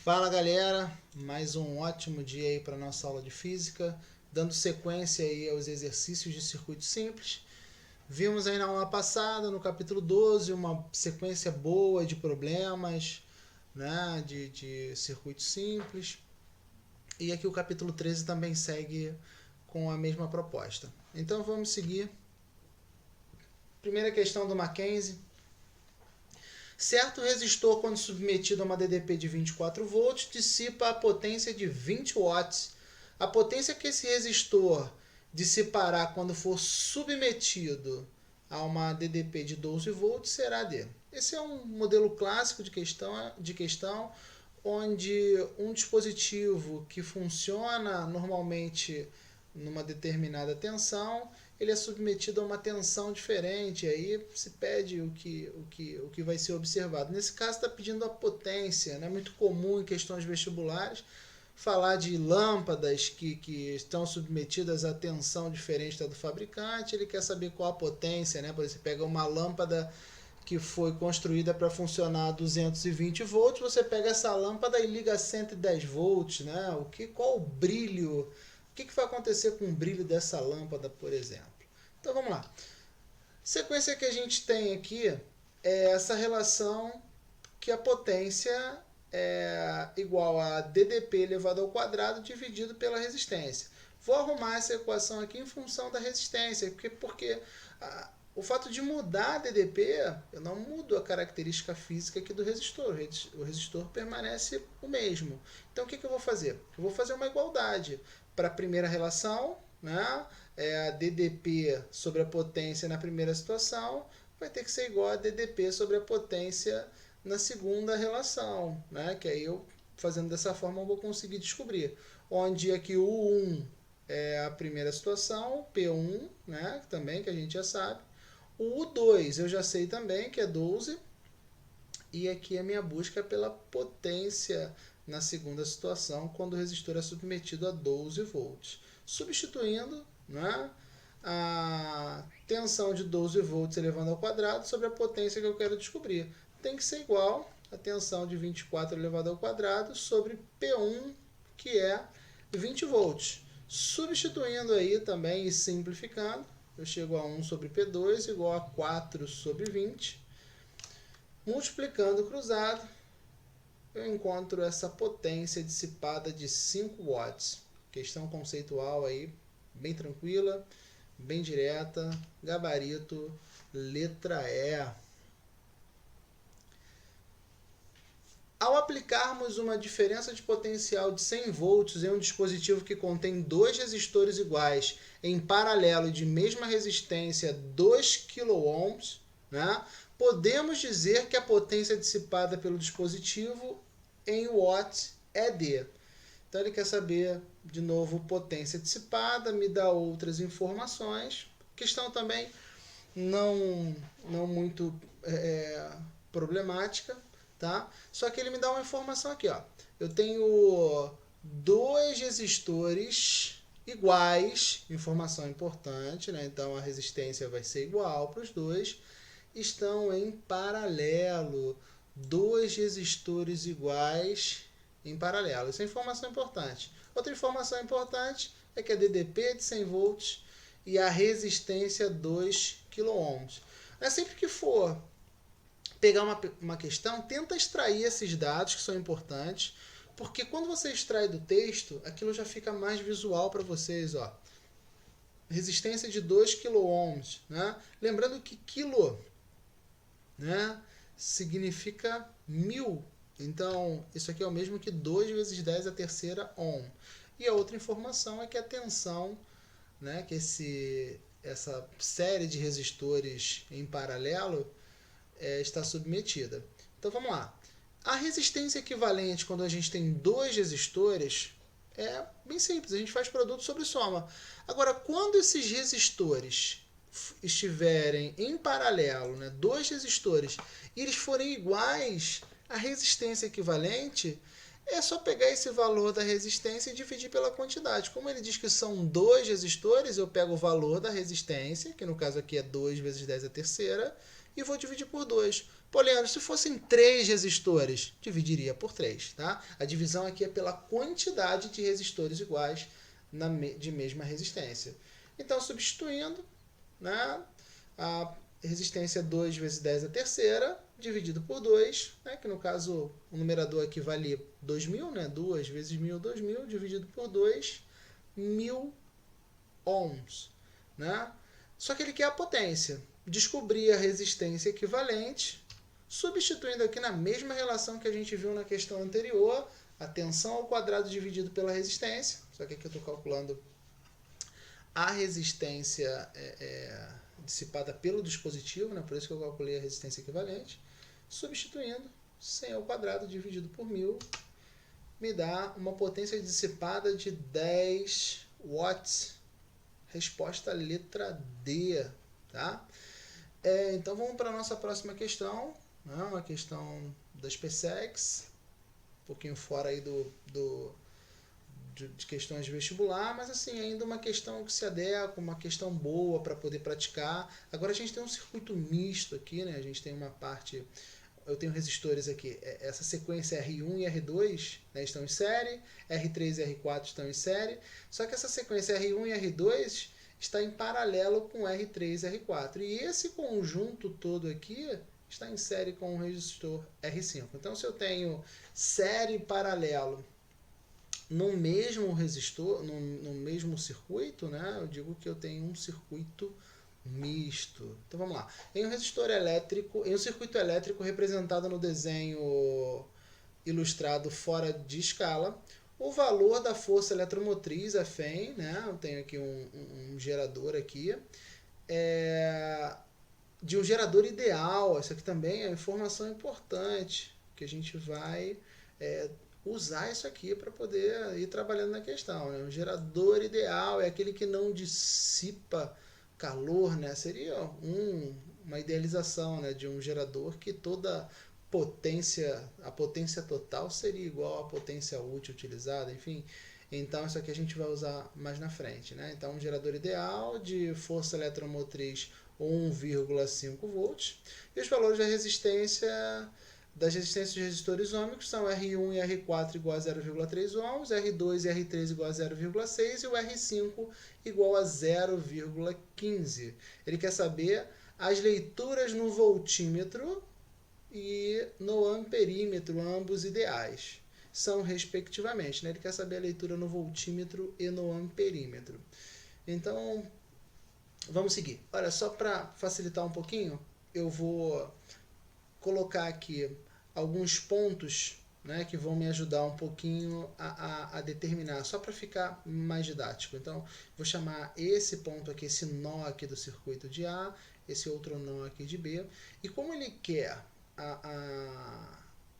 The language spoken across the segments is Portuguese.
Fala galera, mais um ótimo dia aí para nossa aula de física, dando sequência aí aos exercícios de circuito simples. Vimos aí na aula passada, no capítulo 12, uma sequência boa de problemas, né, de circuito simples. E aqui o capítulo 13 também segue com a mesma proposta. Então vamos seguir. Primeira questão do Mackenzie. Certo resistor, quando submetido a uma DDP de 24 volts, dissipa a potência de 20 watts. A potência que esse resistor dissipará quando for submetido a uma DDP de 12 volts será D. Esse é um modelo clássico de questão onde um dispositivo que funciona normalmente numa determinada tensão, ele é submetido a uma tensão diferente, aí se pede o que vai ser observado. Nesse caso está pedindo a potência, né? Muito comum em questões vestibulares falar de lâmpadas que estão submetidas a tensão diferente da do fabricante, ele quer saber qual a potência, né? Por exemplo, você pega uma lâmpada que foi construída para funcionar a 220 volts, você pega essa lâmpada e liga a 110 volts, né? Qual o brilho? O que vai acontecer com o brilho dessa lâmpada, por exemplo? Então vamos lá. A sequência que a gente tem aqui é essa relação que a potência é igual a DDP elevado ao quadrado dividido pela resistência. Vou arrumar essa equação aqui em função da resistência, porque o fato de mudar a DDP, eu não mudo a característica física aqui do resistor. O resistor permanece o mesmo. Então o que eu vou fazer? Eu vou fazer uma igualdade. Para a primeira relação, né, a DDP sobre a potência na primeira situação vai ter que ser igual a DDP sobre a potência na segunda relação, né? Que aí eu, fazendo dessa forma, eu vou conseguir descobrir. Onde aqui o U1 é a primeira situação, P1, né? Também, que a gente já sabe. O U2 eu já sei também, que é 12. E aqui a minha busca é pela potência na segunda situação, quando o resistor é submetido a 12 volts. Substituindo, né, a tensão de 12 volts elevando ao quadrado sobre a potência que eu quero descobrir. Tem que ser igual a tensão de 24 elevado ao quadrado sobre P1, que é 20 volts. Substituindo aí também e simplificando, eu chego a 1 sobre P2 igual a 4 sobre 20. Multiplicando cruzado, eu encontro essa potência dissipada de 5 watts. Questão conceitual aí, bem tranquila, bem direta, gabarito, letra E. Ao aplicarmos uma diferença de potencial de 100 volts em um dispositivo que contém dois resistores iguais em paralelo e de mesma resistência 2 kΩ, né, podemos dizer que a potência dissipada pelo dispositivo em watts é D. Então ele quer saber, de novo, potência dissipada, me dá outras informações. Questão também não muito problemática. Tá? Só que ele me dá uma informação aqui, ó. Eu tenho dois resistores iguais, informação importante, né? Então a resistência vai ser igual para os dois, estão em paralelo. Dois resistores iguais em paralelo. Isso é informação importante. Outra informação importante é que a DDP é de 100 volts e a resistência 2 kΩ. Mas sempre que for pegar uma questão, tenta extrair esses dados que são importantes, porque quando você extrai do texto, aquilo já fica mais visual para vocês, ó. Resistência de 2 kΩ, né? Lembrando que quilo, né, significa 1000. Então, isso aqui é o mesmo que 2 vezes 10 a terceira ohm. E a outra informação é que a tensão, né, que essa série de resistores em paralelo está submetida. Então vamos lá. A resistência equivalente quando a gente tem dois resistores é bem simples, a gente faz produto sobre soma. Agora, quando esses resistores estiverem em paralelo, né, dois resistores, e eles forem iguais à resistência equivalente, é só pegar esse valor da resistência e dividir pela quantidade. Como ele diz que são dois resistores, eu pego o valor da resistência, que no caso aqui é 2 vezes 10 a terceira, e vou dividir por 2. Pô, Leandro, se fossem 3 resistores, dividiria por 3, tá? A divisão aqui é pela quantidade de resistores iguais de mesma resistência. Então, substituindo, né, a resistência 2 vezes 10 a terceira, dividido por 2, né, que no caso o numerador aqui vale 2.000, né, 2 vezes 1.000, 2.000, dividido por 2, 1.000 ohms. Né? Só que ele quer a potência. Descobrir a resistência equivalente, substituindo aqui na mesma relação que a gente viu na questão anterior, a tensão ao quadrado dividido pela resistência, só que aqui eu estou calculando a resistência dissipada pelo dispositivo, né? Por isso que eu calculei a resistência equivalente, substituindo 100 ao quadrado dividido por 1.000, me dá uma potência dissipada de 10 watts. Resposta letra D. Tá? Então vamos para a nossa próxima questão, né? Uma questão das PSECs, um pouquinho fora aí de questões de vestibular, mas assim, ainda uma questão que se adequa, uma questão boa para poder praticar. Agora a gente tem um circuito misto aqui, né? A gente tem uma parte, eu tenho resistores aqui, essa sequência R1 e R2, né, estão em série, R3 e R4 estão em série, só que essa sequência R1 e R2 está em paralelo com R3 e R4, e esse conjunto todo aqui está em série com o resistor R5. Então, se eu tenho série e paralelo no mesmo resistor, no mesmo circuito, né, eu digo que eu tenho um circuito misto. Então vamos lá. Em um resistor elétrico, em um circuito elétrico representado no desenho ilustrado fora de escala, o valor da força eletromotriz, a FEM, né, eu tenho aqui um gerador aqui, de um gerador ideal. Isso aqui também é informação importante, que a gente vai usar isso aqui para poder ir trabalhando na questão. Né? Um gerador ideal é aquele que não dissipa calor, né? Seria uma idealização, né, de um gerador que toda a potência total seria igual à potência útil utilizada, enfim. Então isso aqui a gente vai usar mais na frente. Né? Então um gerador ideal de força eletromotriz 1,5 volts, e os valores das resistências de resistores ômicos são R1 e R4 igual a 0,3 ohms, R2 e R3 igual a 0,6 e o R5 igual a 0,15. Ele quer saber as leituras no voltímetro e no amperímetro, ambos ideais. São respectivamente. Né? Ele quer saber a leitura no voltímetro e no amperímetro. Então, vamos seguir. Olha, só para facilitar um pouquinho, eu vou colocar aqui alguns pontos, né, que vão me ajudar um pouquinho a determinar, só para ficar mais didático. Então, vou chamar esse ponto aqui, esse nó aqui do circuito de A, esse outro nó aqui de B, e como ele quer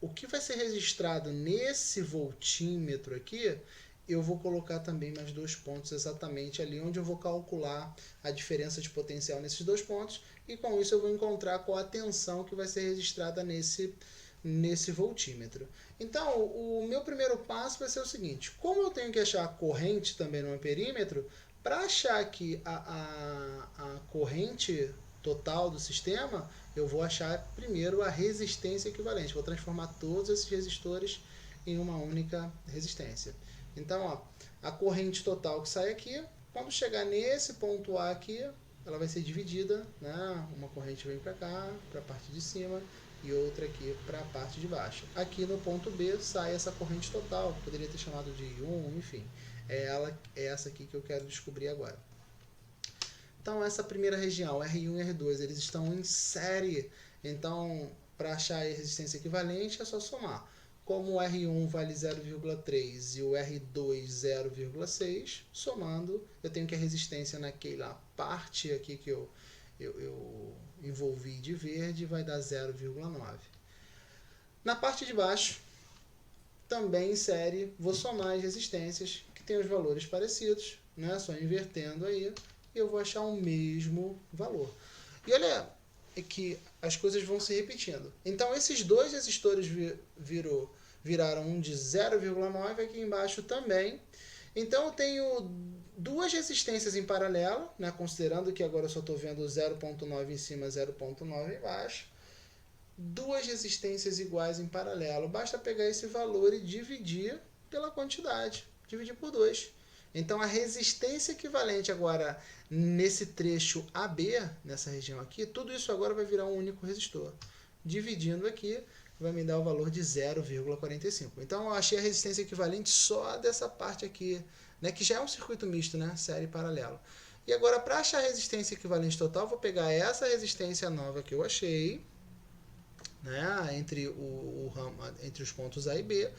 o que vai ser registrado nesse voltímetro aqui, eu vou colocar também mais 2 pontos exatamente ali onde eu vou calcular a diferença de potencial nesses 2 pontos, e com isso eu vou encontrar qual a tensão que vai ser registrada nesse voltímetro. Então, o meu primeiro passo vai ser o seguinte: como eu tenho que achar a corrente também no amperímetro, para achar aqui a corrente total do sistema, eu vou achar primeiro a resistência equivalente. Vou transformar todos esses resistores em uma única resistência. Então, ó, a corrente total que sai aqui, quando chegar nesse ponto A aqui, ela vai ser dividida, né? Uma corrente vem para cá, para a parte de cima, e outra aqui para a parte de baixo. Aqui no ponto B sai essa corrente total, poderia ter chamado de I1, enfim. É essa aqui que eu quero descobrir agora. Então, essa primeira região, R1 e R2, eles estão em série. Então, para achar a resistência equivalente, é só somar. Como o R1 vale 0,3 e o R2 0,6, somando, eu tenho que a resistência naquela parte aqui que eu envolvi de verde vai dar 0,9. Na parte de baixo, também em série, vou somar as resistências que têm os valores parecidos, né? Só invertendo aí, e eu vou achar o mesmo valor. E olha que as coisas vão se repetindo. Então, esses 2 resistores viraram um de 0,9 aqui embaixo também. Então eu tenho duas resistências em paralelo, né, considerando que agora eu só estou vendo 0.9 em cima, 0.9 embaixo. Duas resistências iguais em paralelo. Basta pegar esse valor e dividir pela quantidade. Dividir por 2. Então a resistência equivalente agora nesse trecho AB, nessa região aqui, tudo isso agora vai virar um único resistor. Dividindo aqui, vai me dar o valor de 0,45. Então eu achei a resistência equivalente só dessa parte aqui, né, que já é um circuito misto, né, série paralelo. E agora, para achar a resistência equivalente total, vou pegar essa resistência nova que eu achei, né, entre os pontos A e B,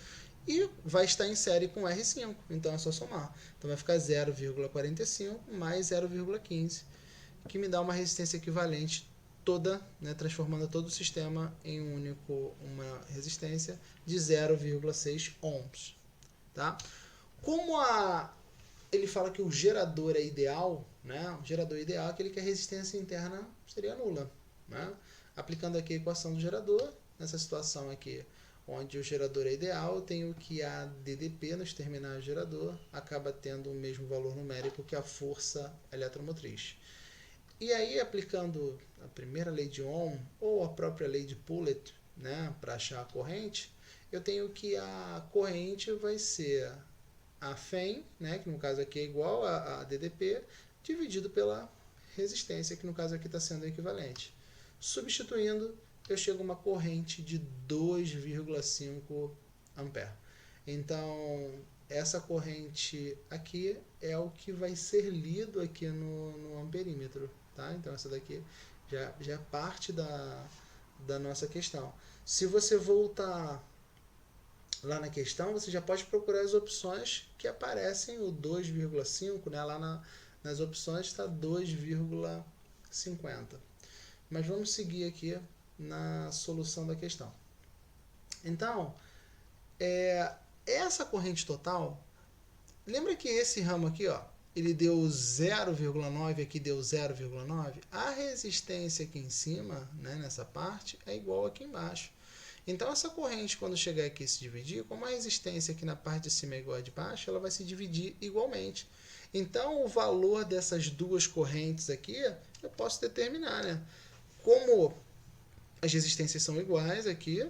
e vai estar em série com R5, então é só somar. Então vai ficar 0,45 mais 0,15, que me dá uma resistência equivalente toda, né, transformando todo o sistema em uma resistência de 0,6 ohms. Tá? Como ele fala que o gerador é ideal, né, o gerador ideal é aquele que a resistência interna seria nula. Né? Aplicando aqui a equação do gerador, nessa situação aqui, onde o gerador é ideal, eu tenho que a DDP nos terminais do gerador acaba tendo o mesmo valor numérico que a força eletromotriz. E aí, aplicando a primeira lei de Ohm ou a própria lei de Poulet, né, para achar a corrente, eu tenho que a corrente vai ser a FEM, né, que no caso aqui é igual a DDP, dividido pela resistência, que no caso aqui está sendo equivalente. Substituindo, eu chego a uma corrente de 2,5 ampere. Então, essa corrente aqui é o que vai ser lido aqui no amperímetro. Tá? Então, essa daqui já é parte da nossa questão. Se você voltar lá na questão, você já pode procurar as opções que aparecem, o 2,5, né? Lá nas opções está 2,50. Mas vamos seguir aqui na solução da questão. Então, essa corrente total, lembra que esse ramo aqui, ó, ele deu 0,9, aqui deu 0,9? A resistência aqui em cima, né, nessa parte, é igual aqui embaixo. Então, essa corrente, quando chegar aqui e se dividir, como a resistência aqui na parte de cima é igual a de baixo, ela vai se dividir igualmente. Então, o valor dessas duas correntes aqui, eu posso determinar, né? Como as resistências são iguais aqui,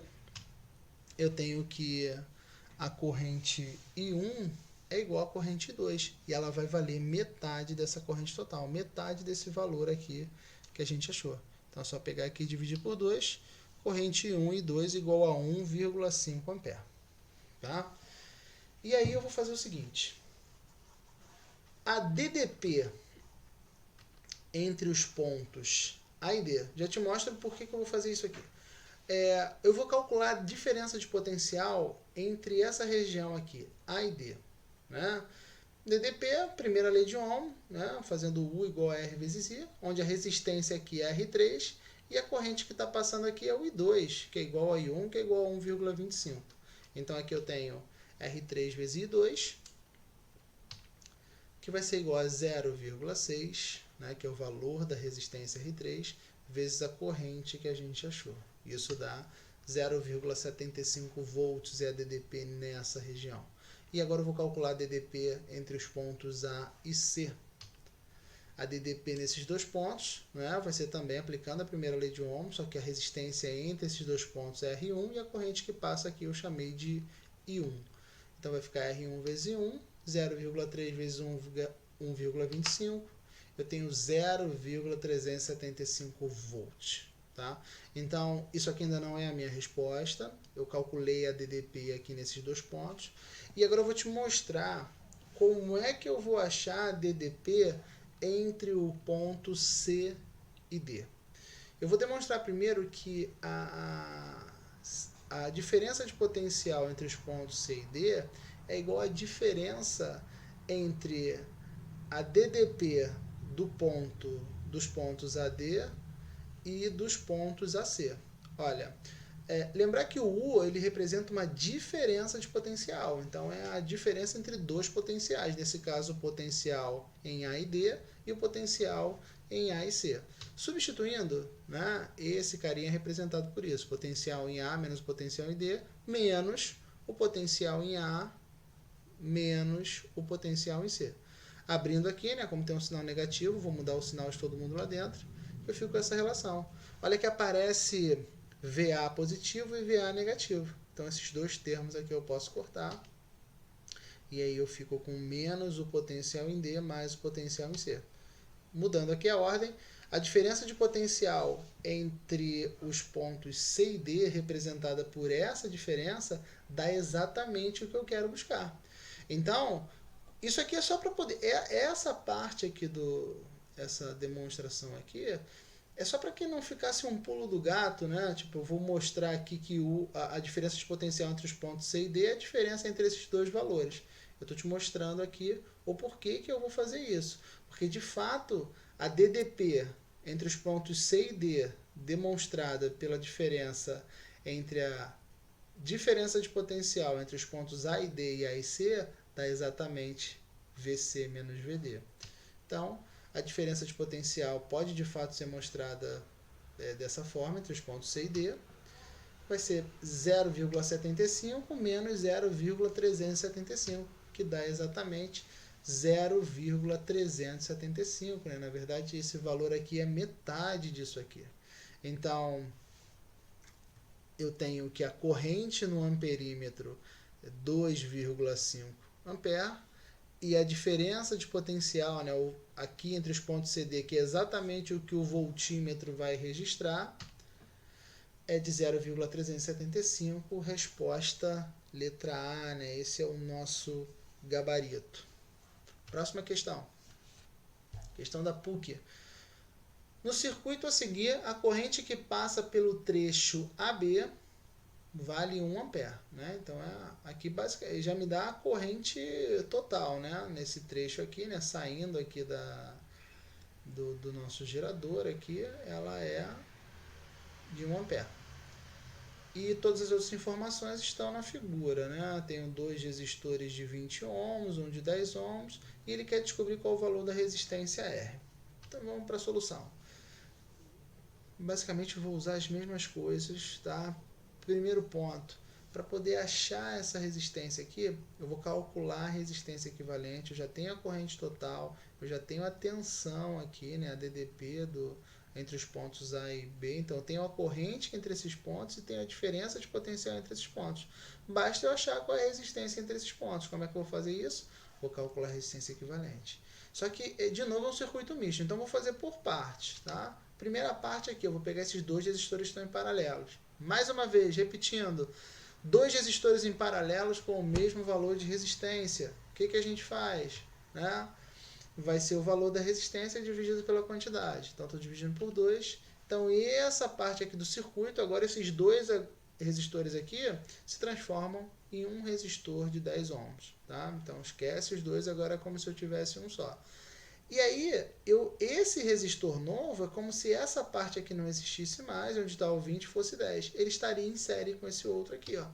eu tenho que a corrente I1 é igual à corrente I2. E ela vai valer metade dessa corrente total, metade desse valor aqui que a gente achou. Então é só pegar aqui e dividir por 2, corrente I1 e I2 igual a 1,5 ampere. Tá? E aí eu vou fazer o seguinte. A DDP entre os pontos A e D, já te mostro por que eu vou fazer isso aqui. Eu vou calcular a diferença de potencial entre essa região aqui, A e D. Né? DDP, primeira lei de Ohm, né? Fazendo U igual a R vezes I, onde a resistência aqui é R3 e a corrente que está passando aqui é o I2, que é igual a I1, que é igual a 1,25. Então aqui eu tenho R3 vezes I2, que vai ser igual a 0,6, né? Que é o valor da resistência R3, vezes a corrente que a gente achou. Isso dá 0,75 volts é a DDP nessa região. E agora eu vou calcular a DDP entre os pontos A e C. A DDP nesses dois pontos, né, vai ser também aplicando a primeira lei de Ohm, só que a resistência entre esses dois pontos é R1 e a corrente que passa aqui eu chamei de I1. Então vai ficar R1 vezes I1, 0,3 vezes 1,25. Eu tenho 0,375 volts. Tá? Então, isso aqui ainda não é a minha resposta. Eu calculei a DDP aqui nesses dois pontos. E agora eu vou te mostrar como é que eu vou achar a DDP entre o ponto C e D. Eu vou demonstrar primeiro que a diferença de potencial entre os pontos C e D é igual à diferença entre a DDP dos pontos AD e dos pontos AC. Olha, lembrar que o U ele representa uma diferença de potencial, então é a diferença entre dois potenciais, nesse caso o potencial em A e D e o potencial em A e C. Substituindo, né, esse carinha é representado por isso, potencial em A menos o potencial em D, menos o potencial em A menos o potencial em C. Abrindo aqui, né, como tem um sinal negativo, vou mudar o sinal de todo mundo lá dentro, eu fico com essa relação. Olha que aparece VA positivo e VA negativo. Então esses dois termos aqui eu posso cortar. E aí eu fico com menos o potencial em D mais o potencial em C. Mudando aqui a ordem, a diferença de potencial entre os pontos C e D, representada por essa diferença, dá exatamente o que eu quero buscar. Então, isso aqui é só para poder... Essa parte aqui essa demonstração aqui é só para que não ficasse um pulo do gato, né? Tipo, eu vou mostrar aqui que a diferença de potencial entre os pontos C e D é a diferença entre esses dois valores. Eu estou te mostrando aqui o porquê que eu vou fazer isso. Porque, de fato, a DDP entre os pontos C e D, demonstrada pela diferença entre a diferença de potencial entre os pontos A e D e A e C, dá exatamente VC menos VD. Então, a diferença de potencial pode de fato ser mostrada dessa forma entre os pontos C e D. Vai ser 0,75 menos 0,375, que dá exatamente 0,375. Né? Na verdade, esse valor aqui é metade disso aqui. Então, eu tenho que a corrente no amperímetro é 2,5 ampere, e a diferença de potencial, né, aqui entre os pontos CD, que é exatamente o que o voltímetro vai registrar, é de 0,375, resposta letra A, né? Esse é o nosso gabarito. Próxima questão. Questão da PUC. No circuito a seguir, a corrente que passa pelo trecho AB vale 1 ampere, né? Então aqui basicamente já me dá a corrente total, né? Nesse trecho aqui, né? Saindo aqui do nosso gerador aqui, ela é de 1 ampere. E todas as outras informações estão na figura, né? Tenho dois resistores de 20 ohms, um de 10 ohms, e ele quer descobrir qual o valor da resistência R. Então vamos para a solução. Basicamente eu vou usar as mesmas coisas, tá? Primeiro ponto, para poder achar essa resistência aqui, eu vou calcular a resistência equivalente, eu já tenho a corrente total, eu já tenho a tensão aqui, né, a DDP entre os pontos A e B, então eu tenho a corrente entre esses pontos e tenho a diferença de potencial entre esses pontos. Basta eu achar qual é a resistência entre esses pontos. Como é que eu vou fazer isso? Vou calcular a resistência equivalente. Só que, de novo, é um circuito misto, então eu vou fazer por partes, tá? Primeira parte aqui, eu vou pegar esses dois resistores que estão em paralelos. Mais uma vez, repetindo, dois resistores em paralelos com o mesmo valor de resistência. O que a gente faz? Né? Vai ser o valor da resistência dividido pela quantidade. Então, estou dividindo por 2. Então, essa parte aqui do circuito, agora esses dois resistores aqui se transformam em um resistor de 10 ohms. Tá? Então, esquece os dois, agora é como se eu tivesse um só. E aí, esse resistor novo é como se essa parte aqui não existisse mais, onde está o 20 fosse 10. Ele estaria em série com esse outro aqui. Ó.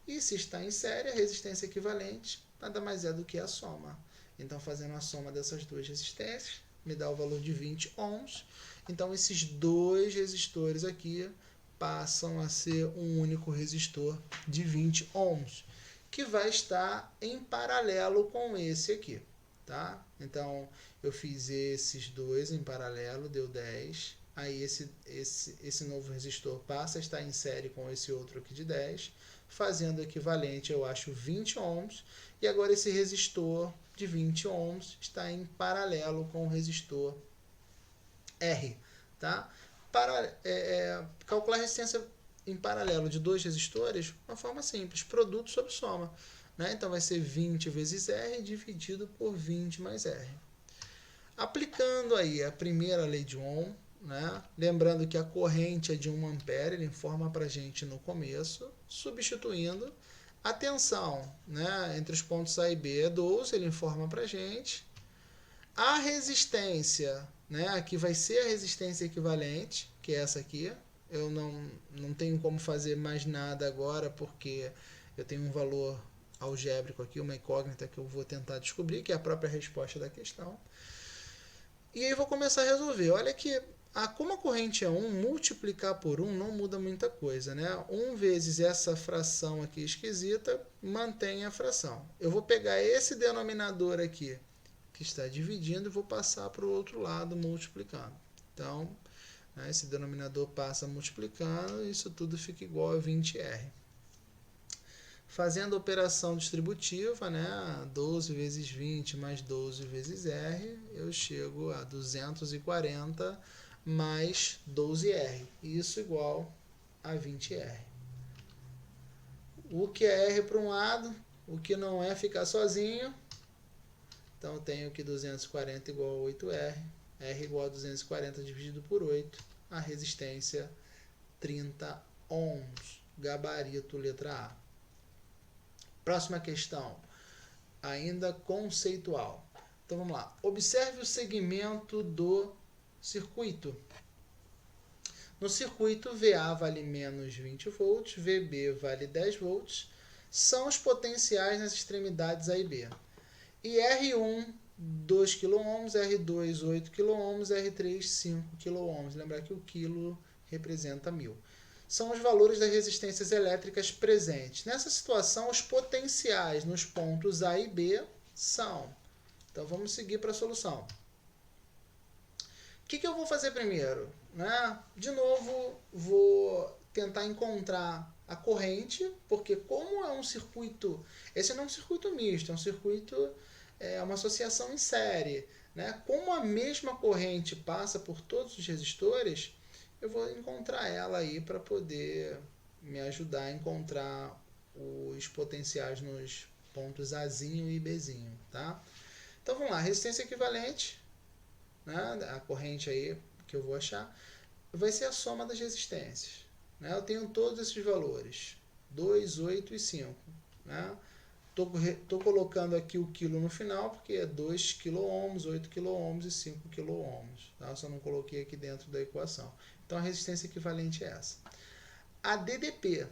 E se está em série, a resistência equivalente nada mais é do que a soma. Então, fazendo a soma dessas duas resistências, me dá o valor de 20 ohms. Então, esses dois resistores aqui passam a ser um único resistor de 20 ohms, que vai estar em paralelo com esse aqui. Tá? Então, eu fiz esses dois em paralelo, deu 10. Aí, esse novo resistor passa a estar em série com esse outro aqui de 10. Fazendo o equivalente, eu acho 20 ohms. E agora, esse resistor de 20 ohms está em paralelo com o resistor R. Tá? Calcular a resistência em paralelo de dois resistores de uma forma simples, produto sobre soma. Né? Então, vai ser 20 vezes R dividido por 20 mais R. Aplicando aí a primeira lei de Ohm, né? Lembrando que a corrente é de 1 ampere, ele informa para a gente no começo, substituindo a tensão, né? Entre os pontos A e B é 12, ele informa para a gente. A resistência, né? Aqui vai ser a resistência equivalente, que é essa aqui. Eu não tenho como fazer mais nada agora, porque eu tenho um valor algébrico aqui, uma incógnita que eu vou tentar descobrir, que é a própria resposta da questão. E aí vou começar a resolver. Olha que Como a corrente é 1, multiplicar por 1 não muda muita coisa, né? 1 vezes essa fração aqui esquisita, mantém a fração. Eu vou pegar esse denominador aqui, que está dividindo, e vou passar para o outro lado, multiplicando. Então, né, esse denominador passa multiplicando, isso tudo fica igual a 20R. Fazendo a operação distributiva, né, 12 vezes 20 mais 12 vezes R, eu chego a 240 mais 12R. Isso igual a 20R. O que é R para um lado, o que não é ficar sozinho. Então, eu tenho que 240 igual a 8R. R igual a 240 dividido por 8. A resistência 30 ohms. Gabarito letra A. Próxima questão, ainda conceitual. Então vamos lá. Observe o segmento do circuito. No circuito, VA vale menos 20 volts, VB vale 10 volts. São os potenciais nas extremidades A e B. E R1, 2 kΩ, R2, 8 kΩ, R3, 5 kΩ. Lembrar que o quilo representa 1000. São os valores das resistências elétricas presentes. Nessa situação, os potenciais nos pontos A e B são. Então, vamos seguir para a solução. O que eu vou fazer primeiro? Né? De novo, vou tentar encontrar a corrente, porque como é um circuito... Esse não é um circuito misto, é um circuito... É uma associação em série. Né? Como a mesma corrente passa por todos os resistores, eu vou encontrar ela aí para poder me ajudar a encontrar os potenciais nos pontos Azinho e Bzinho, tá? Então vamos lá, resistência equivalente, né? A corrente aí que eu vou achar, vai ser a soma das resistências. Né? Eu tenho todos esses valores, 2, 8 e 5. Né? Estou colocando aqui o quilo no final, porque é 2 kΩ, 8 kΩ e 5 kΩ. Tá? Só não coloquei aqui dentro da equação. Então, a resistência equivalente é essa. A DDP,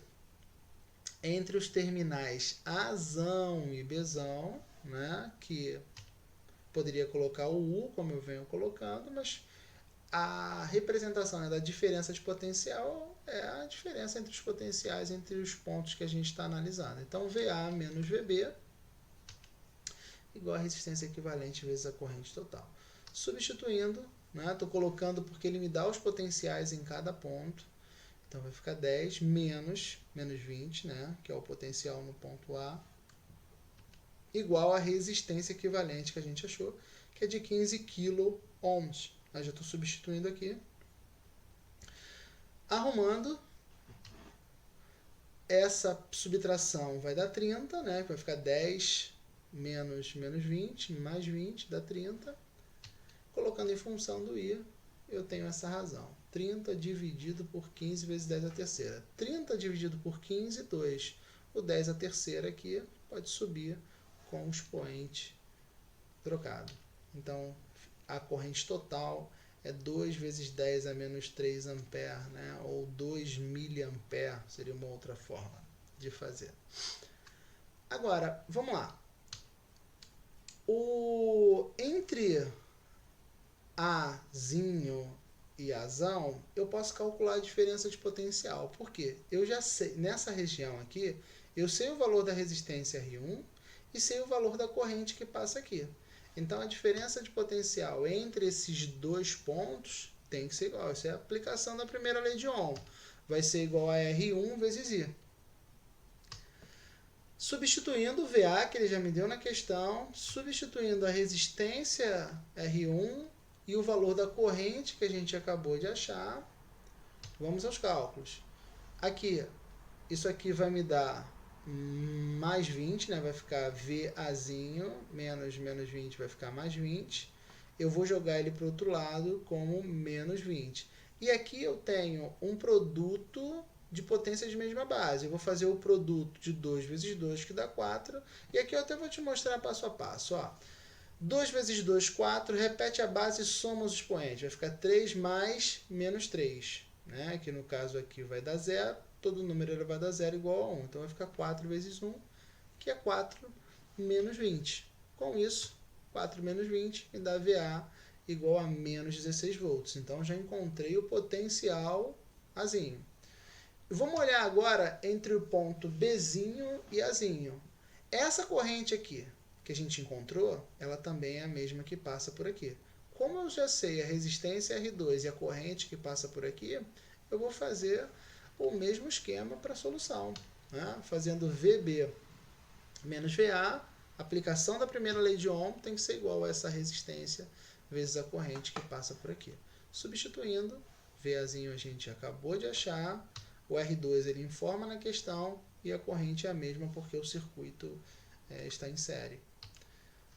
entre os terminais Azão e Bzão, né, que poderia colocar o U, como eu venho colocando, mas a representação, né, da diferença de potencial é a diferença entre os potenciais entre os pontos que a gente está analisando. Então, VA menos VB igual a resistência equivalente vezes a corrente total. Substituindo, estou colocando porque ele me dá os potenciais em cada ponto. Então, vai ficar 10 menos 20, né, que é o potencial no ponto A, igual a resistência equivalente que a gente achou, que é de 15 kΩ. Eu já estou substituindo aqui. Arrumando, essa subtração vai dar 30, né? Vai ficar 10 menos 20, mais 20, dá 30. Colocando em função do I, eu tenho essa razão. 30 dividido por 15 vezes 10 à terceira. 30 dividido por 15, 2. O 10 à terceira aqui pode subir com o expoente trocado. Então, a corrente total é 2 vezes 10 a menos 3 ampere, né? Ou 2 miliampere, seria uma outra forma de fazer. Agora, vamos lá. Entre Azinho e Azão, eu posso calcular a diferença de potencial. Por quê? Eu já sei, nessa região aqui, eu sei o valor da resistência R1 e sei o valor da corrente que passa aqui. Então, a diferença de potencial entre esses dois pontos tem que ser igual. Essa é a aplicação da primeira lei de Ohm. Vai ser igual a R1 vezes I. Substituindo o VA, que ele já me deu na questão, substituindo a resistência R1 e o valor da corrente que a gente acabou de achar, vamos aos cálculos. Aqui, isso aqui vai me dar mais 20, né? Vai ficar VAzinho, menos 20 vai ficar mais 20. Eu vou jogar ele para o outro lado como menos 20. E aqui eu tenho um produto de potência de mesma base. Eu vou fazer o produto de 2 vezes 2, que dá 4. E aqui eu até vou te mostrar passo a passo. Ó. 2 vezes 2, 4. Repete a base e soma os expoentes. Vai ficar 3 mais menos 3. Né? Que no caso aqui vai dar 0. Todo número elevado a 0 igual a 1. Então, vai ficar 4 vezes 1, que é 4 menos 20. Com isso, 4 menos 20 me dá VA igual a menos 16 volts. Então já encontrei o potencial Azinho. Vamos olhar agora entre o ponto Bzinho e Azinho. Essa corrente aqui que a gente encontrou, ela também é a mesma que passa por aqui. Como eu já sei a resistência R2 e a corrente que passa por aqui, eu vou fazer o mesmo esquema para a solução, né? Fazendo VB menos VA, aplicação da primeira lei de Ohm tem que ser igual a essa resistência vezes a corrente que passa por aqui. Substituindo, VAzinho a gente acabou de achar, o R2 ele informa na questão e a corrente é a mesma porque o circuito está em série.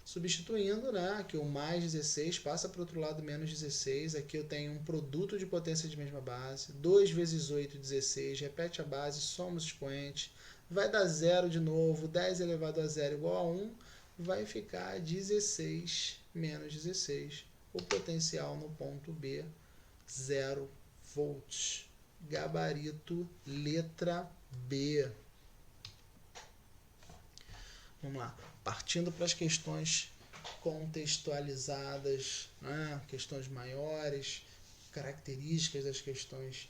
Substituindo, né, aqui o mais 16 passa para o outro lado menos 16, aqui eu tenho um produto de potência de mesma base, 2 vezes 8, 16, repete a base, soma os expoentes, vai dar 0 de novo, 10 elevado a 0 igual a 1, vai ficar 16 menos 16, o potencial no ponto B, 0 volts. Gabarito, letra B. Vamos lá, partindo para as questões contextualizadas, né? Questões maiores, características das questões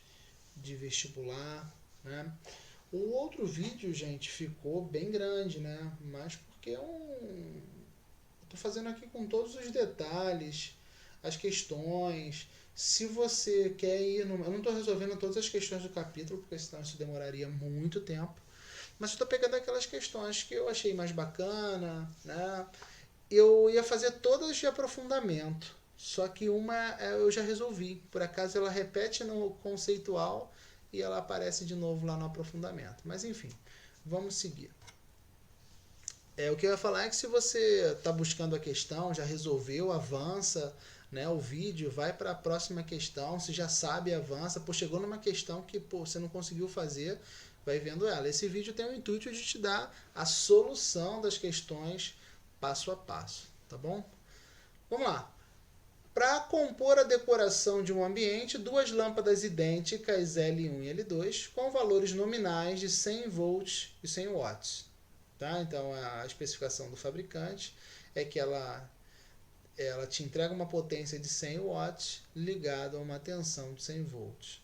de vestibular, né? O outro vídeo, gente, ficou bem grande, né? Mas porque estou fazendo aqui com todos os detalhes, as questões. Se você quer ir... Eu não estou resolvendo todas as questões do capítulo, porque senão isso demoraria muito tempo. Mas estou pegando aquelas questões que eu achei mais bacana, né? Eu ia fazer todas de aprofundamento, só que uma eu já resolvi. Por acaso ela repete no conceitual e ela aparece de novo lá no aprofundamento. Mas enfim, vamos seguir. O que eu ia falar é que se você está buscando a questão, já resolveu, avança, né, o vídeo, vai para a próxima questão, se já sabe, avança. Chegou numa questão que você não conseguiu fazer, vai vendo ela. Esse vídeo tem o intuito de te dar a solução das questões passo a passo, tá bom? Vamos lá. Para compor a decoração de um ambiente, duas lâmpadas idênticas L1 e L2 com valores nominais de 100 volts e 100 watts. Tá? Então, a especificação do fabricante é que ela te entrega uma potência de 100 watts ligada a uma tensão de 100 volts.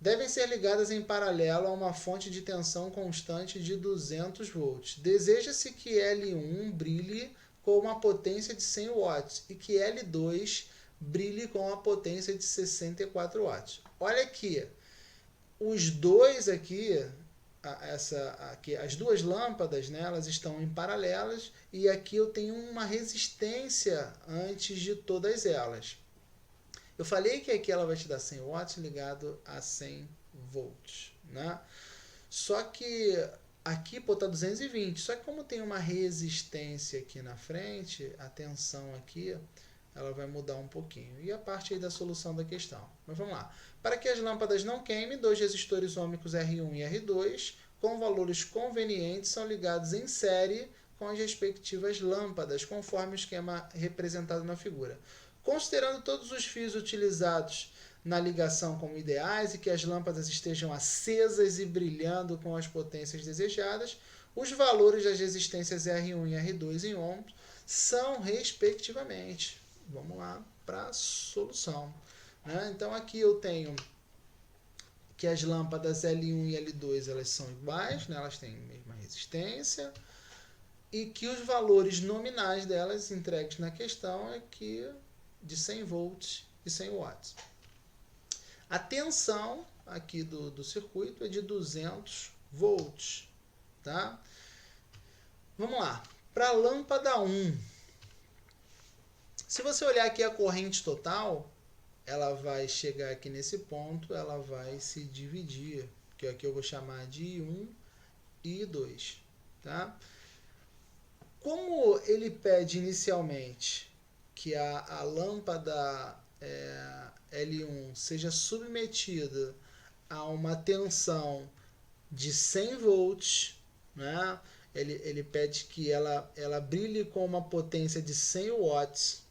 Devem ser ligadas em paralelo a uma fonte de tensão constante de 200 volts. Deseja-se que L1 brilhe com uma potência de 100 watts e que L2 brilhe com uma potência de 64 watts. Olha aqui, os dois aqui, as duas lâmpadas, né, elas estão em paralelas e aqui eu tenho uma resistência antes de todas elas. Eu falei que aqui ela vai te dar 100 watts ligado a 100 volts, né? Só que aqui está 220, só que como tem uma resistência aqui na frente, a tensão aqui, ela vai mudar um pouquinho. E a parte aí da solução da questão. Mas vamos lá. Para que as lâmpadas não queimem, dois resistores ômicos R1 e R2, com valores convenientes, são ligados em série com as respectivas lâmpadas, conforme o esquema representado na figura. Considerando todos os fios utilizados na ligação como ideais e que as lâmpadas estejam acesas e brilhando com as potências desejadas, os valores das resistências R1 e R2 em ohms são respectivamente. Vamos lá para a solução, né? Então aqui eu tenho que as lâmpadas L1 e L2 elas são iguais, né? Elas têm a mesma resistência e que os valores nominais delas entregues na questão é que de 100 volts e 100 watts. A tensão aqui do circuito é de 200 volts. Tá? Vamos lá. Para a lâmpada 1, se você olhar aqui a corrente total, ela vai chegar aqui nesse ponto, ela vai se dividir, que aqui eu vou chamar de I1 e I2. Tá? Como ele pede inicialmente que a lâmpada L1 seja submetida a uma tensão de 100 volts, né? Ele pede que ela brilhe com uma potência de 100 watts.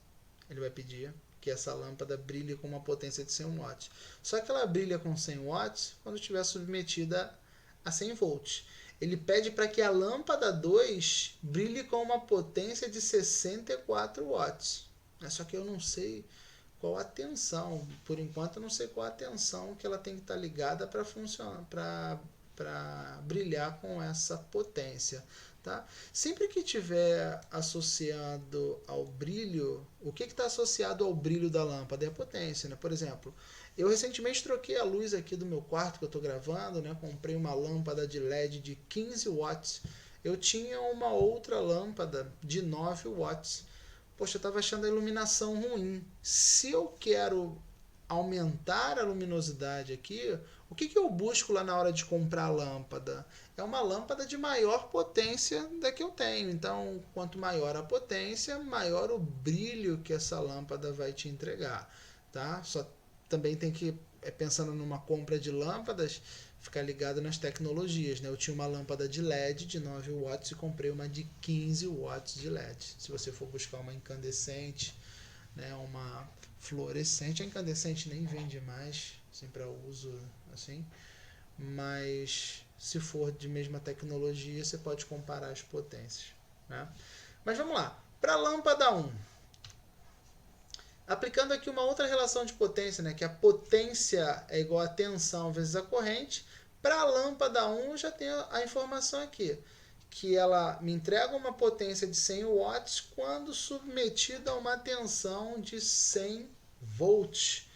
Ele vai pedir que essa lâmpada brilhe com uma potência de 100 watts. Só que ela brilha com 100 watts quando estiver submetida a 100 volts. Ele pede para que a lâmpada 2 brilhe com uma potência de 64 watts. Só que eu não sei qual a tensão. Por enquanto eu não sei qual a tensão que ela tem que estar ligada para funcionar, para brilhar com essa potência. Tá? Sempre que tiver associado ao brilho, o que está associado ao brilho da lâmpada é a potência. Né? Por exemplo, eu recentemente troquei a luz aqui do meu quarto que eu estou gravando, né? Comprei uma lâmpada de LED de 15 watts. Eu tinha uma outra lâmpada de 9 watts. Poxa, eu estava achando a iluminação ruim. Se eu quero aumentar a luminosidade aqui, o que eu busco lá na hora de comprar a lâmpada? É uma lâmpada de maior potência da que eu tenho. Então, quanto maior a potência, maior o brilho que essa lâmpada vai te entregar. Tá? Só também tem que, pensando numa compra de lâmpadas, ficar ligado nas tecnologias. Né? Eu tinha uma lâmpada de LED de 9 watts e comprei uma de 15 watts de LED. Se você for buscar uma incandescente, né, uma fluorescente, a incandescente nem vende mais, assim, para uso assim, mas se for de mesma tecnologia, você pode comparar as potências. Né? Mas vamos lá, para a lâmpada 1. Aplicando aqui uma outra relação de potência, né, que a potência é igual a tensão vezes a corrente, para a lâmpada 1 eu já tenho a informação aqui, que ela me entrega uma potência de 100 watts quando submetida a uma tensão de 100 volts.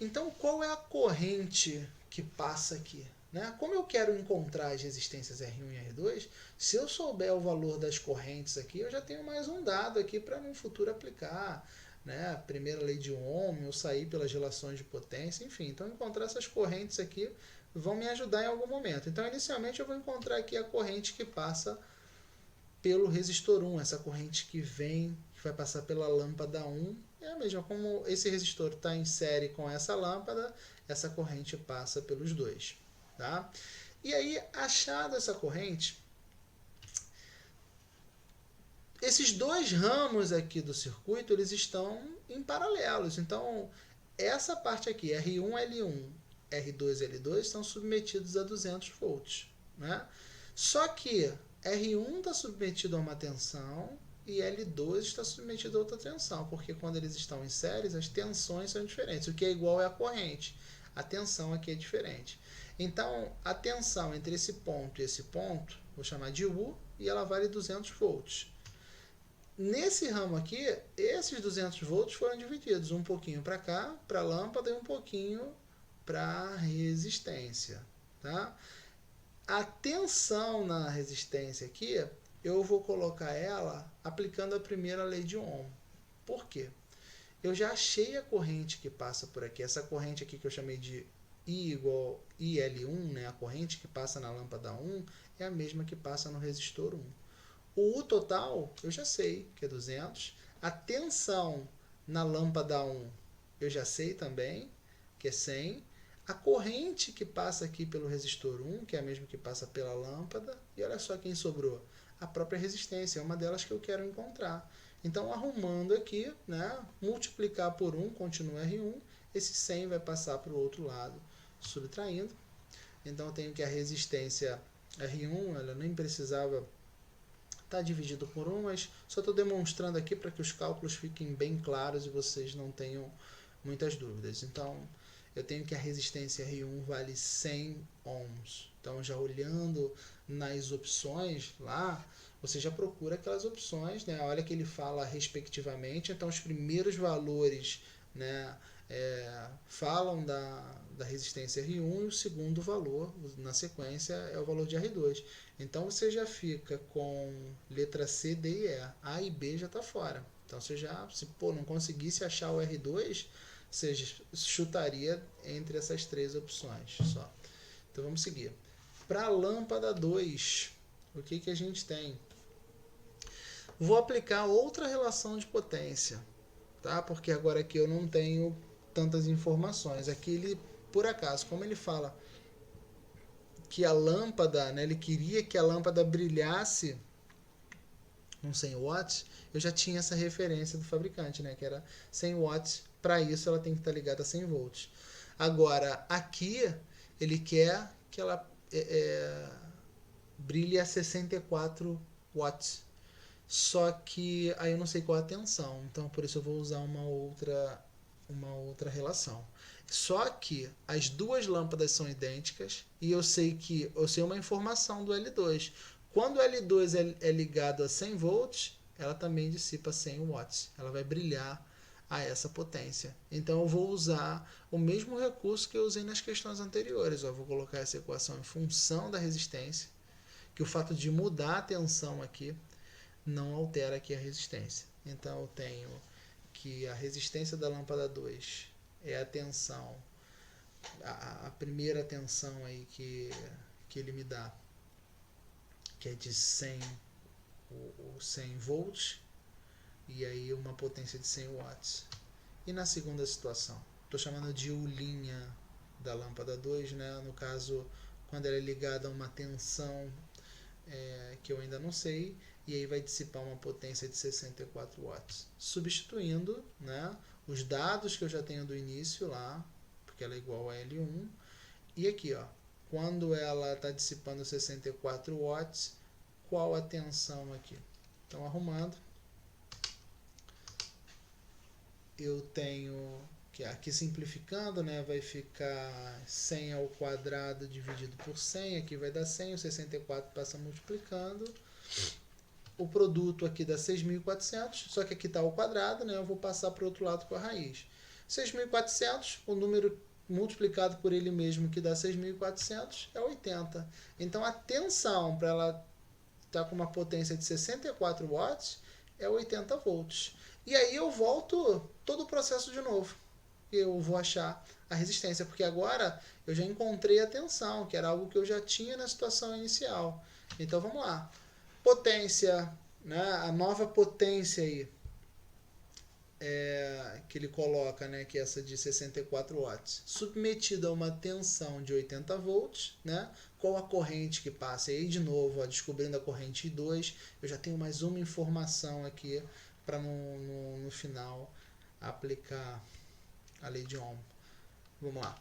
Então, qual é a corrente que passa aqui? Né? Como eu quero encontrar as resistências R1 e R2, se eu souber o valor das correntes aqui, eu já tenho mais um dado aqui para no futuro aplicar. Né? A primeira lei de Ohm, eu sair pelas relações de potência, enfim. Então, encontrar essas correntes aqui vão me ajudar em algum momento. Então, inicialmente, eu vou encontrar aqui a corrente que passa pelo resistor 1, essa corrente que vai passar pela lâmpada 1, é a mesma, como esse resistor está em série com essa lâmpada, essa corrente passa pelos dois. Tá? E aí, achada essa corrente, esses dois ramos aqui do circuito, eles estão em paralelos. Então, essa parte aqui, R1, L1, R2, L2, estão submetidos a 200 volts. Né? Só que R1 está submetido a uma tensão e L2 está submetido a outra tensão, porque quando eles estão em séries, as tensões são diferentes. O que é igual é a corrente. A tensão aqui é diferente. Então, a tensão entre esse ponto e esse ponto, vou chamar de U, e ela vale 200 volts. Nesse ramo aqui, esses 200 volts foram divididos, um pouquinho para cá, para a lâmpada, e um pouquinho para a resistência. Tá? A tensão na resistência aqui, eu vou colocar ela aplicando a primeira lei de Ohm. Por quê? Eu já achei a corrente que passa por aqui. Essa corrente aqui que eu chamei de I igual IL1, né? A corrente que passa na lâmpada 1, é a mesma que passa no resistor 1. O U total, eu já sei, que é 200. A tensão na lâmpada 1, eu já sei também, que é 100. A corrente que passa aqui pelo resistor 1, que é a mesma que passa pela lâmpada. E olha só quem sobrou. A própria resistência, é uma delas que eu quero encontrar. Então, arrumando aqui, né, multiplicar por 1, continua R1. Esse 100 vai passar para o outro lado, subtraindo. Então, eu tenho que a resistência R1, ela nem precisava está dividido por 1, mas só estou demonstrando aqui para que os cálculos fiquem bem claros e vocês não tenham muitas dúvidas. Então, eu tenho que a resistência R1 vale 100 ohms. Então, já olhando nas opções lá, você já procura aquelas opções, né? Olha que ele fala respectivamente. Então, os primeiros valores, né, falam da resistência R1 e o segundo valor, na sequência, é o valor de R2. Então você já fica com letra C, D e E. A e B já está fora. Então você já, se não conseguisse achar o R2, você chutaria entre essas três opções só. Então vamos seguir. Para a lâmpada 2, o que a gente tem? Vou aplicar outra relação de potência, tá? Porque agora aqui eu não tenho tantas informações. Aqui ele, por acaso, como ele fala que a lâmpada, né, ele queria que a lâmpada brilhasse com 100 watts, eu já tinha essa referência do fabricante, né, que era 100 watts, para isso ela tem que estar ligada a 100 volts. Agora, aqui, ele quer que ela brilhe a 64 watts. Só que aí eu não sei qual a tensão, então por isso eu vou usar uma outra relação. Só que as duas lâmpadas são idênticas e eu sei uma informação do L2. Quando o L2 é ligado a 100 volts, ela também dissipa 100 watts. Ela vai brilhar a essa potência. Então eu vou usar o mesmo recurso que eu usei nas questões anteriores. Eu vou colocar essa equação em função da resistência, que o fato de mudar a tensão aqui não altera aqui a resistência. Então eu tenho que a resistência da lâmpada 2 é a tensão, a primeira tensão aí que ele me dá, que é de 100, o 100 volts, e aí uma potência de 100 watts. E na segunda situação, estou chamando de U' da lâmpada 2, né? No caso, quando ela é ligada a uma tensão que eu ainda não sei, e aí vai dissipar uma potência de 64 watts. Substituindo, né, os dados que eu já tenho do início lá, porque ela é igual a L1, e aqui, ó, quando ela está dissipando 64 watts, qual a tensão aqui? Então, arrumando, eu tenho que aqui simplificando, né, vai ficar 100 ao quadrado dividido por 100, aqui vai dar 100, o 64 passa multiplicando, o produto aqui dá 6.400, só que aqui está ao quadrado, né, eu vou passar para o outro lado com a raiz. 6.400, o número multiplicado por ele mesmo, que dá 6.400, é 80. Então a tensão para ela estar com uma potência de 64 watts é 80 volts. E aí eu volto todo o processo de novo. Eu vou achar a resistência, porque agora eu já encontrei a tensão, que era algo que eu já tinha na situação inicial. Então vamos lá. Potência, né, a nova potência aí, que ele coloca, né, que é essa de 64 watts, submetida a uma tensão de 80 volts, né, qual a corrente que passa. E aí, de novo, ó, descobrindo a corrente I2, eu já tenho mais uma informação aqui para no final aplicar a lei de Ohm. Vamos lá.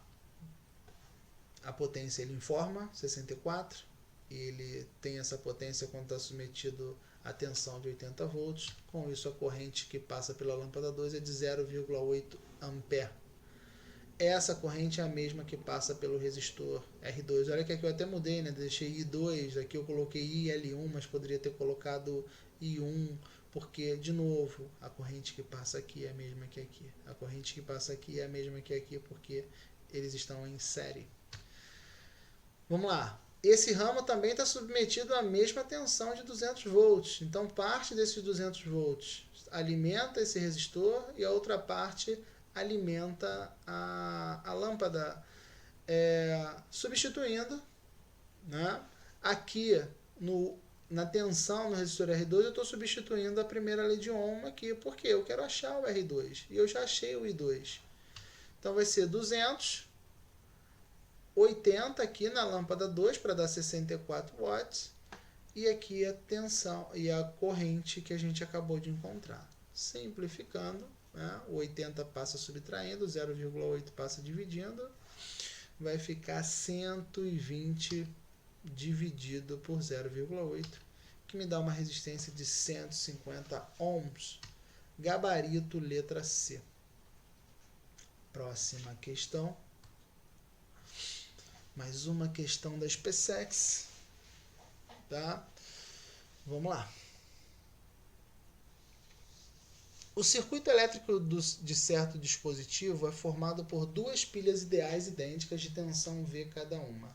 A potência ele informa 64, e ele tem essa potência quando está submetido a tensão de 80 volts. Com isso, a corrente que passa pela lâmpada 2 é de 0,8 ampere. Essa corrente é a mesma que passa pelo resistor R2. Olha que aqui eu até mudei, né? Deixei I2, aqui eu coloquei IL1, mas poderia ter colocado I1, porque, de novo, a corrente que passa aqui é a mesma que aqui. A corrente que passa aqui é a mesma que aqui, porque eles estão em série. Vamos lá. Esse ramo também está submetido à mesma tensão de 200 volts. Então, parte desses 200 volts alimenta esse resistor e a outra parte alimenta a lâmpada. Substituindo, né? Aqui na tensão no resistor R2, eu estou substituindo a primeira lei de Ohm aqui, porque eu quero achar o R2 e eu já achei o I2. Então vai ser 200, 80 aqui na lâmpada 2 para dar 64 watts, e aqui a tensão e a corrente que a gente acabou de encontrar. Simplificando, né? O 80 passa subtraindo, 0,8 passa dividindo, vai ficar 120 dividido por 0,8, que me dá uma resistência de 150 ohms. Gabarito letra C. Próxima questão. Mais uma questão da SpaceX. Tá? Vamos lá. O circuito elétrico de certo dispositivo é formado por duas pilhas ideais idênticas de tensão V cada uma.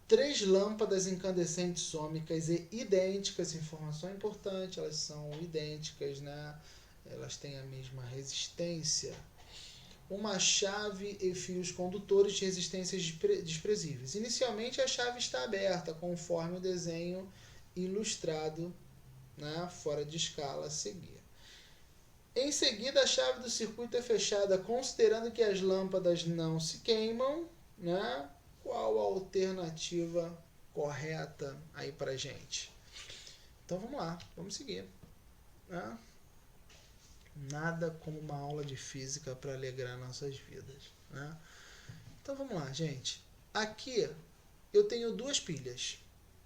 3 lâmpadas incandescentes ômicas e idênticas, informação importante, elas são idênticas, né? Elas têm a mesma resistência. Uma chave e fios condutores de resistências desprezíveis. Inicialmente a chave está aberta, conforme o desenho ilustrado, né, fora de escala a seguir. Em seguida, a chave do circuito é fechada, considerando que as lâmpadas não se queimam, né? Qual a alternativa correta aí pra gente? Então vamos lá, vamos seguir, né? Nada como uma aula de física para alegrar nossas vidas, né? Então vamos lá, gente. Aqui eu tenho duas pilhas.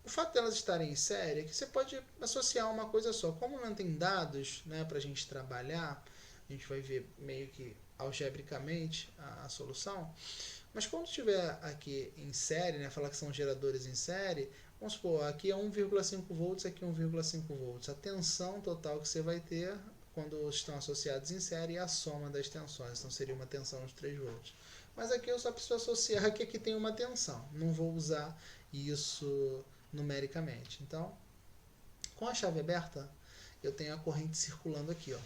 O fato delas estarem em série é que você pode associar uma coisa só. Como não tem dados, né, para a gente trabalhar, a gente vai ver meio que algebricamente a solução. Mas quando estiver aqui em série, né, falar que são geradores em série, vamos supor, aqui é 1,5 volts, aqui é 1,5 volts. A tensão total que você vai ter quando estão associados em série é a soma das tensões. Então seria uma tensão de 3 volts. Mas aqui eu só preciso associar que aqui tem uma tensão. Não vou usar isso numericamente. Então, com a chave aberta, eu tenho a corrente circulando aqui, ó.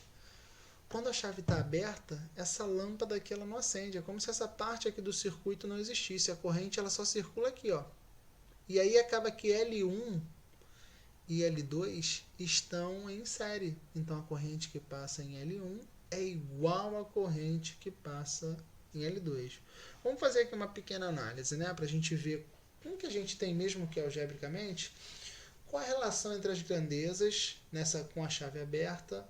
Quando a chave está aberta, essa lâmpada aqui ela não acende. É como se essa parte aqui do circuito não existisse. A corrente ela só circula aqui, ó. E aí acaba que L1 e L2 estão em série. Então a corrente que passa em L1 é igual à corrente que passa em L2. Vamos fazer aqui uma pequena análise, né, para a gente ver como que a gente tem mesmo que algebricamente, qual a relação entre as grandezas com a chave aberta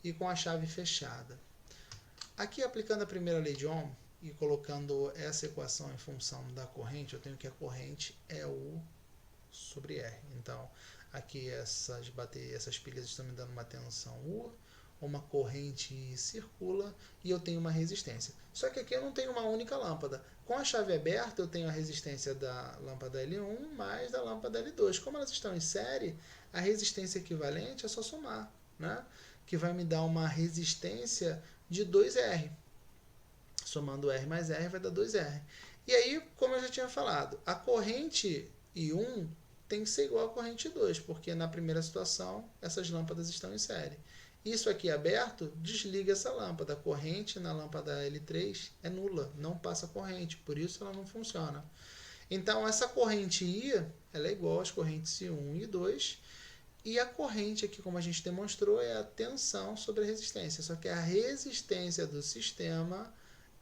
e com a chave fechada. Aqui, aplicando a primeira lei de Ohm e colocando essa equação em função da corrente, eu tenho que a corrente é U sobre R. Então, aqui essas pilhas estão me dando uma tensão U, uma corrente circula e eu tenho uma resistência. Só que aqui eu não tenho uma única lâmpada. Com a chave aberta, eu tenho a resistência da lâmpada L1 mais da lâmpada L2. Como elas estão em série, a resistência equivalente é só somar, né? Que vai me dar uma resistência de 2R. Somando R mais R vai dar 2R. E aí, como eu já tinha falado, a corrente I1 tem que ser igual à corrente 2, porque na primeira situação essas lâmpadas estão em série. Isso aqui aberto, desliga essa lâmpada. A corrente na lâmpada L3 é nula, não passa corrente, por isso ela não funciona. Então, essa corrente I ela é igual às correntes I1 e I2, e a corrente aqui, como a gente demonstrou, é a tensão sobre a resistência. Só que a resistência do sistema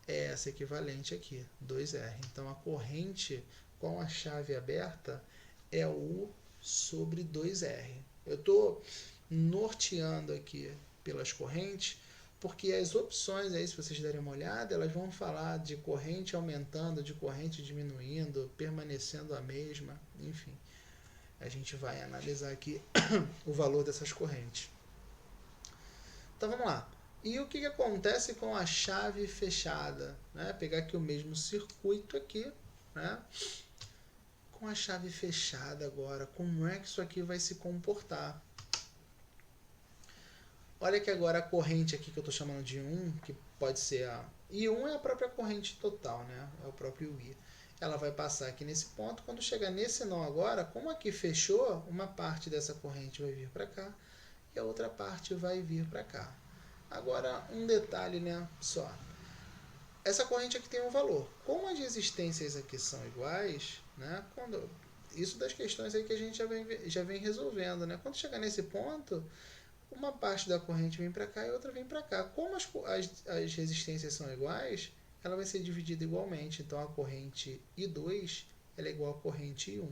é essa equivalente aqui, 2R. Então, a corrente com a chave aberta é U sobre 2R. Eu estou norteando aqui pelas correntes, porque as opções aí, se vocês derem uma olhada, elas vão falar de corrente aumentando, de corrente diminuindo, permanecendo a mesma, enfim. A gente vai analisar aqui o valor dessas correntes. Então vamos lá. E o que acontece com a chave fechada? Né? Pegar aqui o mesmo circuito aqui, né? Com a chave fechada agora, como é que isso aqui vai se comportar? Olha que agora a corrente aqui que eu estou chamando de 1, que pode ser a I1 é a própria corrente total, né? É o próprio I. Ela vai passar aqui nesse ponto. Quando chegar nesse nó agora, como aqui fechou, uma parte dessa corrente vai vir para cá e a outra parte vai vir para cá. Agora, um detalhe, né? Só. Essa corrente aqui tem um valor. Como as resistências aqui são iguais, né? Isso das questões aí que a gente já vem resolvendo, né? Quando chegar nesse ponto, uma parte da corrente vem para cá e outra vem para cá. Como as resistências são iguais, ela vai ser dividida igualmente. Então, a corrente I2 ela é igual à corrente I1.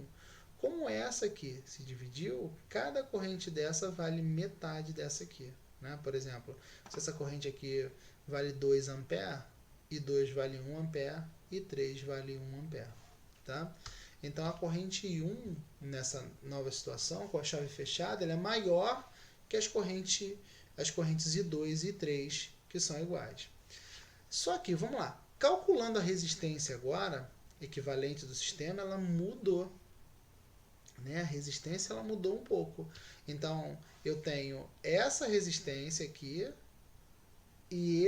Como essa aqui se dividiu, cada corrente dessa vale metade dessa aqui. Né? Por exemplo, se essa corrente aqui vale 2 A, I2 vale 1 A, I3 vale 1 A. Tá? Então, a corrente I1, nessa nova situação, com a chave fechada, ela é maior que as correntes I2 e I3, que são iguais. Só que, vamos lá, calculando a resistência agora, equivalente do sistema, ela mudou. Né? A resistência ela mudou um pouco. Então, eu tenho essa resistência aqui e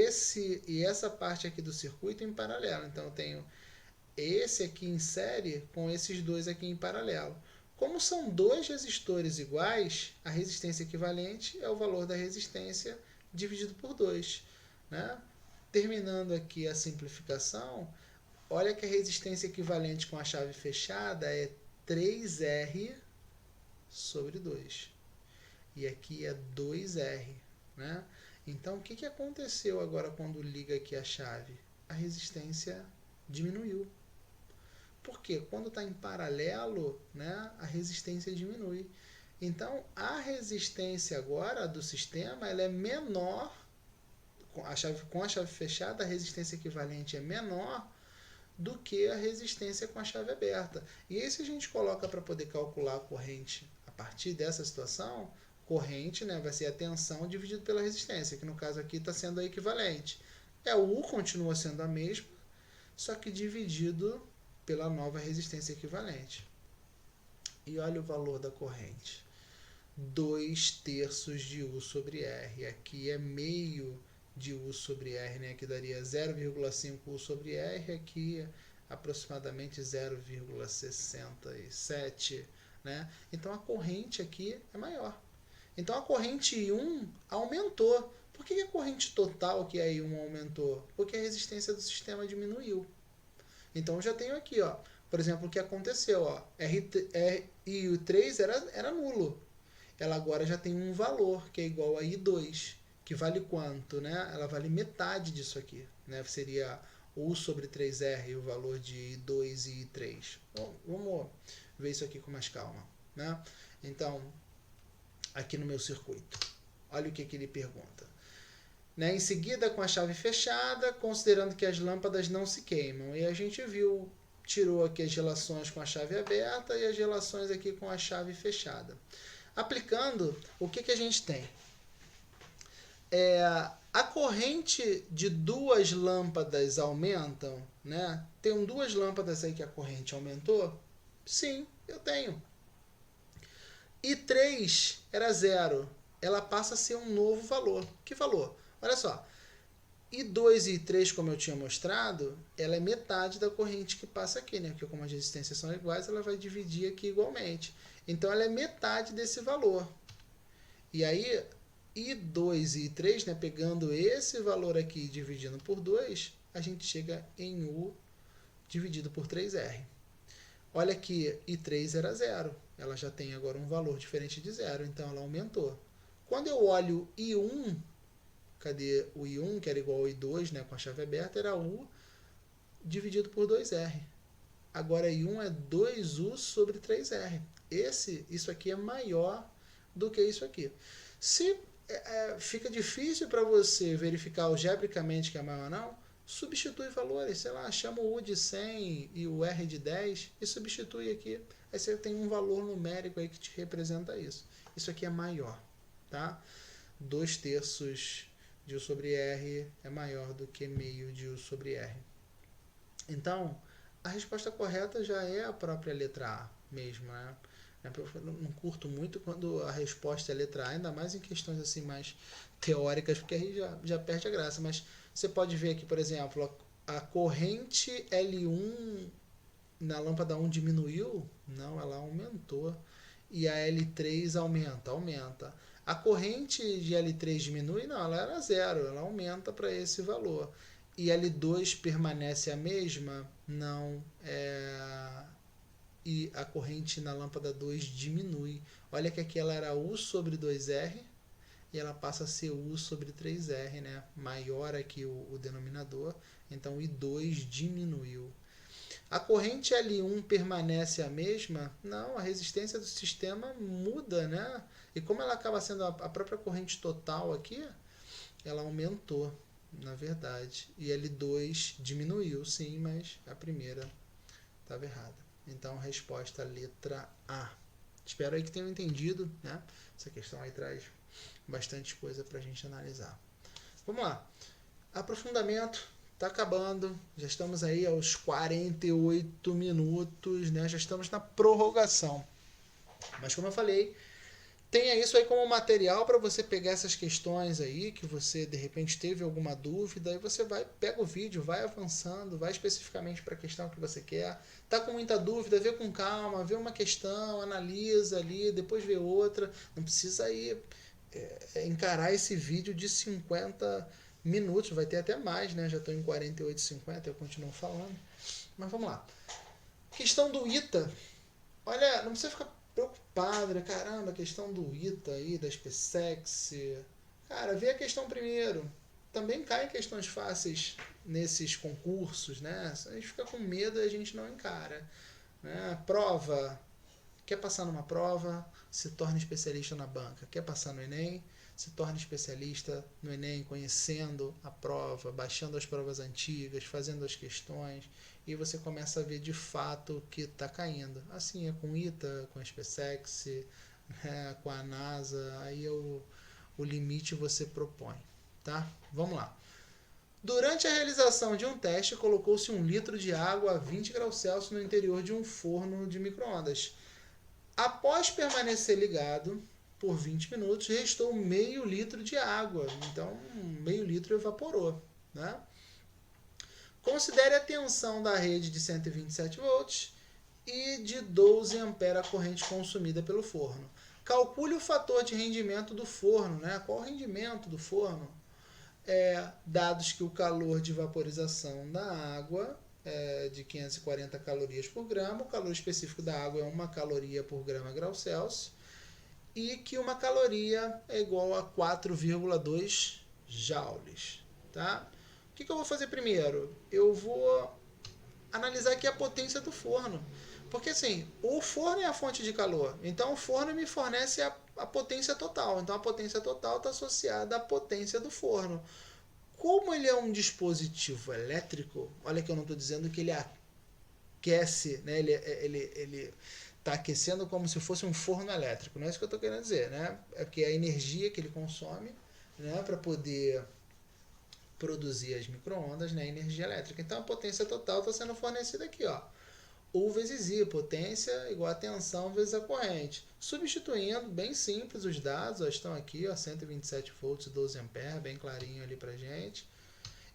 essa parte aqui do circuito em paralelo. Então, eu tenho esse aqui em série com esses dois aqui em paralelo. Como são dois resistores iguais, a resistência equivalente é o valor da resistência dividido por 2. Né? Terminando aqui a simplificação, olha que a resistência equivalente com a chave fechada é 3R sobre 2. E aqui é 2R. Né? Então, o que aconteceu agora quando liga aqui a chave? A resistência diminuiu. Porque quando está em paralelo, né, a resistência diminui. Então, a resistência agora do sistema ela é menor, com a chave fechada, a resistência equivalente é menor do que a resistência com a chave aberta. E aí, se a gente coloca para poder calcular a corrente a partir dessa situação, corrente, né, vai ser a tensão dividido pela resistência, que no caso aqui está sendo a equivalente. O U continua sendo a mesma, só que dividido pela nova resistência equivalente. E olha o valor da corrente. 2/3 de U sobre R. Aqui é meio de U sobre R, né? Aqui daria 0,5 U sobre R, aqui aproximadamente 0,67, né? Então a corrente aqui é maior. Então a corrente I1 aumentou. Por que a corrente total, que é I1, aumentou? Porque a resistência do sistema diminuiu. Então eu já tenho aqui, ó, por exemplo, o que aconteceu, ó, I3 era nulo. Ela agora já tem um valor que é igual a I2, que vale quanto, né? Ela vale metade disso aqui, né? Seria U sobre 3R, o valor de I2 e I3. Bom, vamos ver isso aqui com mais calma, né? Então, aqui no meu circuito, olha o que ele pergunta. Né? Em seguida, com a chave fechada, considerando que as lâmpadas não se queimam. E a gente viu, tirou aqui as relações com a chave aberta e as relações aqui com a chave fechada. Aplicando, o que a gente tem? A corrente de duas lâmpadas aumentam, né? Tem duas lâmpadas aí que a corrente aumentou? Sim, eu tenho. I3 era 0. Ela passa a ser um novo valor. Que valor? Olha só. I2 e I3, como eu tinha mostrado, ela é metade da corrente que passa aqui, né? Porque como as resistências são iguais, ela vai dividir aqui igualmente. Então, ela é metade desse valor. E aí, I2 e I3, né? Pegando esse valor aqui e dividindo por 2, a gente chega em U dividido por 3R. Olha que I3 era 0. Ela já tem agora um valor diferente de 0, então ela aumentou. Quando eu olho I1, cadê o I1, que era igual ao I2, né, com a chave aberta, era U dividido por 2R. Agora I1 é 2U sobre 3R. Isso aqui é maior do que isso aqui. Se fica difícil para você verificar algebricamente que é maior ou não, substitui valores, sei lá, chama o U de 100 e o R de 10 e substitui aqui. Aí você tem um valor numérico aí que te representa isso. Isso aqui é maior, tá? 2/3 de U sobre R é maior do que meio de U sobre R. Então, a resposta correta já é a própria letra A mesmo, né? Eu não curto muito quando a resposta é a letra A, ainda mais em questões assim mais teóricas, porque aí já perde a graça. Mas você pode ver aqui, por exemplo, a corrente L1 na lâmpada 1 diminuiu? Não, ela aumentou. E a L3 aumenta. A corrente de L3 diminui? Não, ela era 0, ela aumenta para esse valor. E L2 permanece a mesma? Não, e a corrente na lâmpada 2 diminui. Olha que aqui ela era U sobre 2R e ela passa a ser U sobre 3R, né? Maior aqui o denominador, então I2 diminuiu. A corrente L1 permanece a mesma? Não, a resistência do sistema muda, né? E como ela acaba sendo a própria corrente total aqui, ela aumentou, na verdade. E L2 diminuiu, sim, mas a primeira estava errada. Então, resposta letra A. Espero aí que tenham entendido, né? Essa questão aí traz bastante coisa para a gente analisar. Vamos lá. Aprofundamento. Está acabando, já estamos aí aos 48 minutos, né? Já estamos na prorrogação. Mas como eu falei, tenha isso aí como material para você pegar essas questões aí, que você de repente teve alguma dúvida, e você pega o vídeo, vai avançando, vai especificamente para a questão que você quer. Tá com muita dúvida, vê com calma, vê uma questão, analisa ali, depois vê outra. Não precisa aí encarar esse vídeo de 50 minutos, vai ter até mais, né? Já estou em 48, 50, eu continuo falando. Mas vamos lá. Questão do ITA. Olha, não precisa ficar preocupado, né? Caramba, a questão do ITA aí, da SpaceX. Cara, vê a questão primeiro. Também caem questões fáceis nesses concursos, né? Se a gente fica com medo, a gente não encara. Né? Prova. Quer passar numa prova, se torne especialista na banca. Quer passar no Enem, se torne especialista no Enem, conhecendo a prova, baixando as provas antigas, fazendo as questões e você começa a ver de fato que está caindo. Assim é com o ITA, com a SpaceX, né, com a NASA, aí o limite você propõe, tá? Vamos lá. Durante a realização de um teste, colocou-se 1 litro de água a 20 graus Celsius no interior de um forno de micro-ondas. Após permanecer ligado por 20 minutos, restou meio litro de água. Então, meio litro evaporou, né? Considere a tensão da rede de 127 volts e de 12 ampere a corrente consumida pelo forno. Calcule o fator de rendimento do forno, né? Qual o rendimento do forno? Dados que o calor de vaporização da água é de 540 calorias por grama, o calor específico da água é 1 caloria por grama grau Celsius, e que 1 caloria é igual a 4,2 joules. Tá? O que eu vou fazer primeiro? Eu vou analisar aqui a potência do forno. Porque assim, o forno é a fonte de calor, então o forno me fornece a potência total. Então a potência total está associada à potência do forno. Como ele é um dispositivo elétrico, olha que eu não estou dizendo que ele aquece, né? Ele está aquecendo como se fosse um forno elétrico, não é isso que eu estou querendo dizer, né? É porque a energia que ele consome, né, para poder produzir as micro-ondas, né, energia elétrica. Então a potência total está sendo fornecida aqui, ó. U vezes I, potência igual a tensão vezes a corrente. Substituindo, bem simples, os dados ó, estão aqui, ó, 127 volts, 12 ampere, bem clarinho ali pra gente.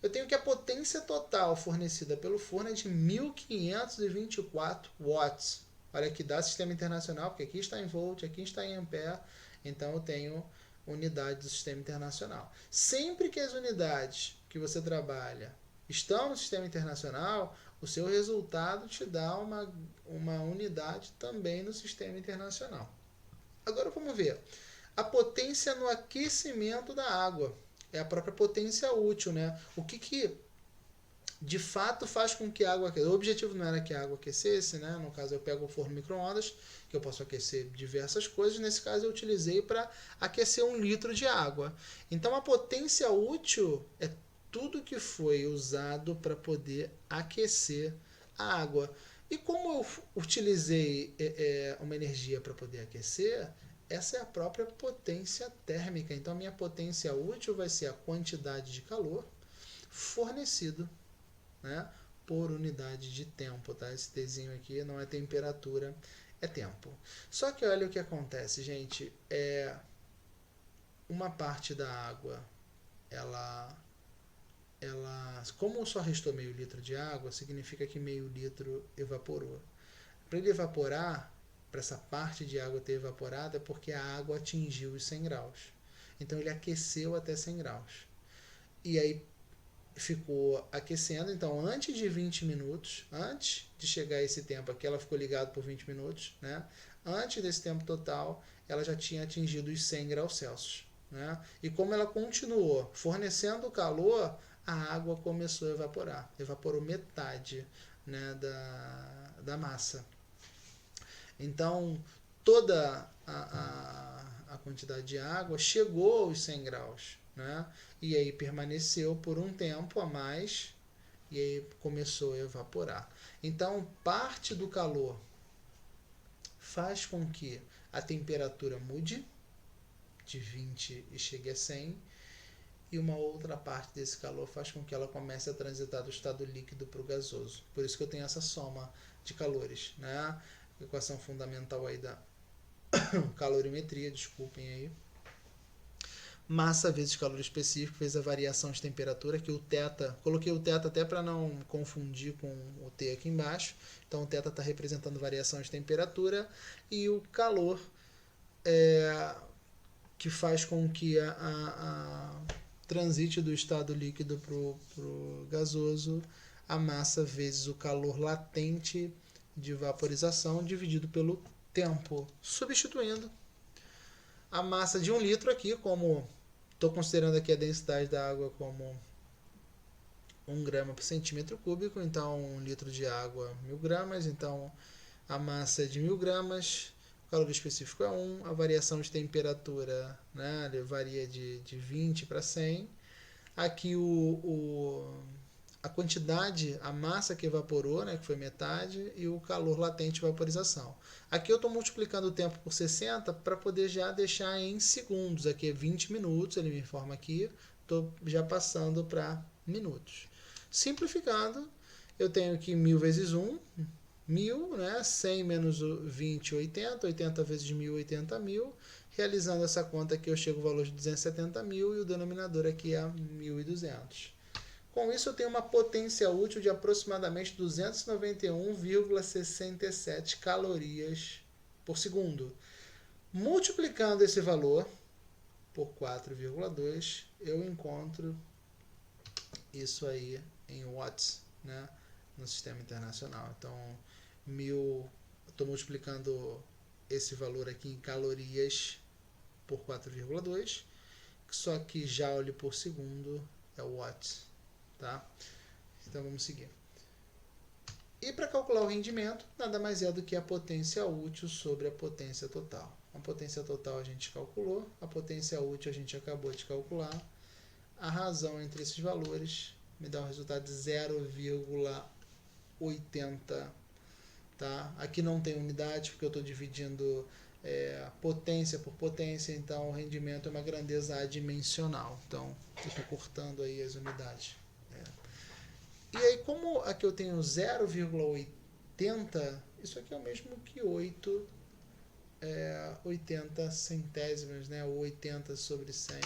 Eu tenho que a potência total fornecida pelo forno é de 1524 watts. Olha aqui, dá sistema internacional, porque aqui está em volt, aqui está em ampere, então eu tenho unidade do sistema internacional. Sempre que as unidades que você trabalha estão no sistema internacional, o seu resultado te dá uma unidade também no sistema internacional. Agora vamos ver. A potência no aquecimento da água. É a própria potência útil, né? O que de fato faz com que a água aqueça. O objetivo não era que a água aquecesse, né? No caso eu pego o forno micro-ondas, que eu posso aquecer diversas coisas. Nesse caso eu utilizei para aquecer 1 litro de água. Então a potência útil é tudo que foi usado para poder aquecer a água. E como eu utilizei uma energia para poder aquecer, essa é a própria potência térmica. Então, a minha potência útil vai ser a quantidade de calor fornecido, né, por unidade de tempo. Tá? Esse Tzinho aqui não é temperatura, é tempo. Só que olha o que acontece, gente. Uma parte da água, como só restou meio litro de água, significa que meio litro evaporou. Para ele evaporar, para essa parte de água ter evaporado, é porque a água atingiu os 100 graus. Então ele aqueceu até 100 graus. E aí ficou aquecendo, então antes de 20 minutos, antes de chegar esse tempo aqui, ela ficou ligada por 20 minutos, né? Antes desse tempo total, ela já tinha atingido os 100 graus Celsius. Né? E como ela continuou fornecendo calor, a água começou a evaporar. Evaporou metade, né, da massa. Então, toda a quantidade de água chegou aos 100 graus. Né? E aí permaneceu por um tempo a mais e aí começou a evaporar. Então, parte do calor faz com que a temperatura mude de 20 e chegue a 100, e uma outra parte desse calor faz com que ela comece a transitar do estado líquido para o gasoso. Por isso que eu tenho essa soma de calores, né? A equação fundamental aí da calorimetria, desculpem aí. Massa vezes calor específico fez a variação de temperatura, que o θ, coloquei o θ até para não confundir com o T aqui embaixo. Então o θ está representando variação de temperatura e o calor que faz com que a transite do estado líquido para o gasoso, a massa vezes o calor latente de vaporização dividido pelo tempo, substituindo a massa de 1 litro aqui, como estou considerando aqui a densidade da água como 1 grama por centímetro cúbico, então 1 litro de água 1000 gramas, então a massa é de 1000 gramas, o calor específico é 1, a variação de temperatura, né, varia de 20 para 100. Aqui a quantidade, a massa que evaporou, né, que foi metade, e o calor latente de vaporização. Aqui eu estou multiplicando o tempo por 60 para poder já deixar em segundos. Aqui é 20 minutos, ele me informa aqui. Estou já passando para minutos. Simplificando, eu tenho aqui 1000 vezes 1, 1000, né? 100 menos 20, 80. 80 vezes 1000, 80 mil. Realizando essa conta aqui, eu chego ao valor de 270 mil e o denominador aqui é 1200. Com isso, eu tenho uma potência útil de aproximadamente 291,67 calorias por segundo. Multiplicando esse valor por 4,2, eu encontro isso aí em watts, né, no sistema internacional. Então, estou multiplicando esse valor aqui em calorias por 4,2, só que joule por segundo é watts, tá? Então vamos seguir. E para calcular o rendimento, nada mais é do que a potência útil sobre a potência total. A potência total a gente calculou, a potência útil a gente acabou de calcular. A razão entre esses valores me dá um resultado de 0,80. Tá? Aqui não tem unidade, porque eu estou dividindo potência por potência, então o rendimento é uma grandeza adimensional. Então, eu estou cortando aí as unidades. E aí, como aqui eu tenho 0,80, isso aqui é o mesmo que 80 centésimas, né? Ou 80 sobre 100.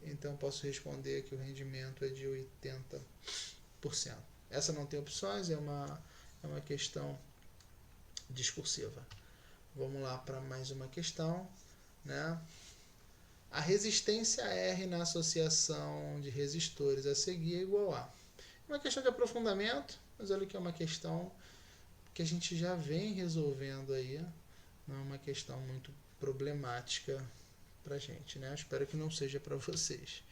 Então, posso responder que o rendimento é de 80%. Essa não tem opções, é uma questão discursiva. Vamos lá para mais uma questão, né? A resistência R na associação de resistores a seguir é igual a... Uma questão de aprofundamento, mas olha que é uma questão que a gente já vem resolvendo aí. Não é uma questão muito problemática para a gente, né? Espero que não seja para vocês.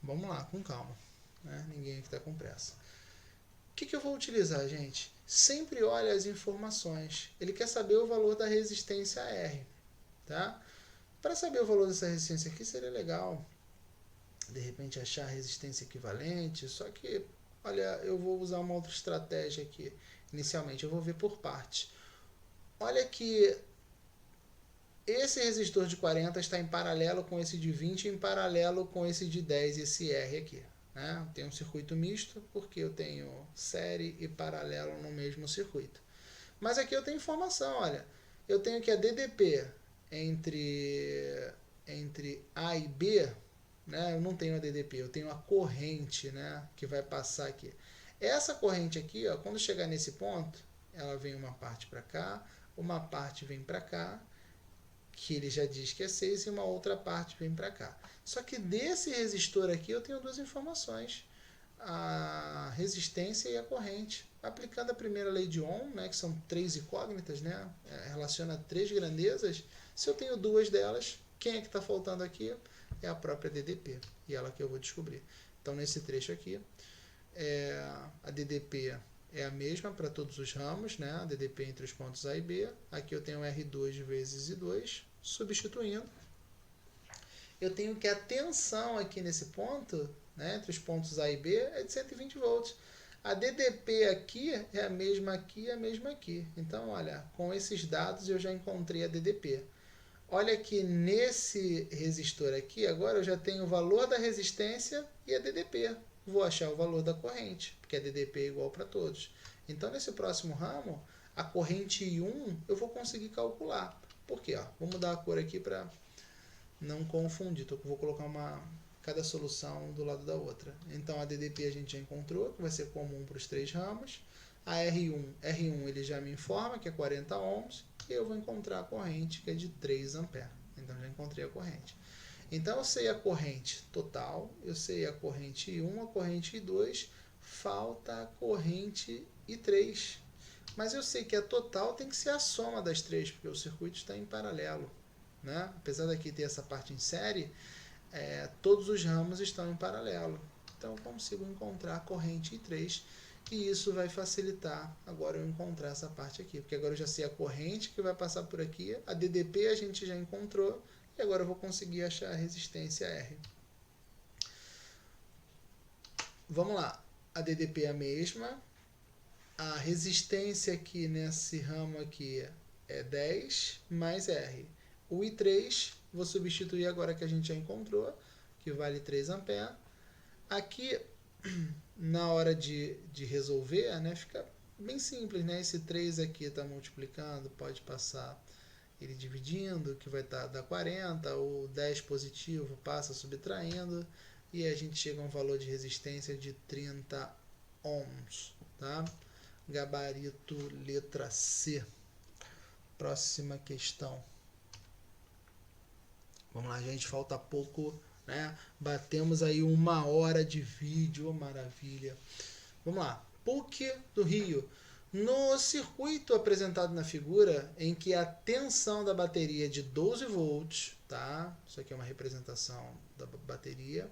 Vamos lá, com calma, né? Ninguém aqui está com pressa. O que eu vou utilizar, gente? Sempre olha as informações. Ele quer saber o valor da resistência R, tá? Para saber o valor dessa resistência aqui, seria legal, de repente, achar a resistência equivalente, só que, olha, eu vou usar uma outra estratégia aqui. Inicialmente, eu vou ver por parte. Olha que esse resistor de 40 está em paralelo com esse de 20 e em paralelo com esse de 10, esse R aqui. Né? Tem um circuito misto, porque eu tenho série e paralelo no mesmo circuito. Mas aqui eu tenho informação, olha. Eu tenho que a DDP entre A e B, né? Eu não tenho a DDP, eu tenho a corrente, né? Que vai passar aqui. Essa corrente aqui, ó, quando chegar nesse ponto, ela vem uma parte para cá, uma parte vem para cá, que ele já diz que é 6, e uma outra parte vem para cá. Só que desse resistor aqui eu tenho duas informações, a resistência e a corrente. Aplicando a primeira lei de Ohm, né, que são 3 incógnitas, né, relaciona 3 grandezas, se eu tenho duas delas, quem é que está faltando aqui? É a própria DDP, e ela que eu vou descobrir. Então, nesse trecho aqui, a DDP é a mesma para todos os ramos, né? A DDP entre os pontos A e B. Aqui eu tenho R2 vezes I2, substituindo. Eu tenho que a tensão aqui nesse ponto, né, entre os pontos A e B, é de 120 volts. A DDP aqui é a mesma aqui e a mesma aqui. Então, olha, com esses dados eu já encontrei a DDP. Olha que nesse resistor aqui, agora eu já tenho o valor da resistência e a DDP. Vou achar o valor da corrente, porque a DDP é igual para todos. Então, nesse próximo ramo, a corrente I1 eu vou conseguir calcular. Por quê? Vou mudar a cor aqui para não confundir. Vou colocar cada solução do lado da outra. Então, a DDP a gente já encontrou, que vai ser comum para os 3 ramos. A R1 ele já me informa que é 40 ohms. E eu vou encontrar a corrente, que é de 3 amperes. Então, já encontrei a corrente. Então, eu sei a corrente total, eu sei a corrente I1, a corrente I2, falta a corrente I3. Mas eu sei que a total tem que ser a soma das 3, porque o circuito está em paralelo. Né? Apesar daqui ter essa parte em série, todos os ramos estão em paralelo. Então, eu consigo encontrar a corrente I3, e isso vai facilitar agora eu encontrar essa parte aqui, porque agora eu já sei a corrente que vai passar por aqui, a DDP a gente já encontrou, e agora eu vou conseguir achar a resistência R. Vamos lá. a DDP é a mesma. A resistência aqui nesse ramo aqui é 10 mais R. O I3, vou substituir agora que a gente já encontrou, que vale 3 A. Aqui, na hora de resolver, né, fica bem simples, né? Esse 3 aqui está multiplicando, pode passar ele dividindo, que vai dar 40, o 10 positivo passa subtraindo, e a gente chega a um valor de resistência de 30 ohms, tá? Gabarito letra C. Próxima questão. Vamos lá, gente, falta pouco, né? Batemos aí 1 hora de vídeo, maravilha. Vamos lá. PUC do Rio. No circuito apresentado na figura, em que a tensão da bateria é de 12 volts, tá? Isso aqui é uma representação da bateria.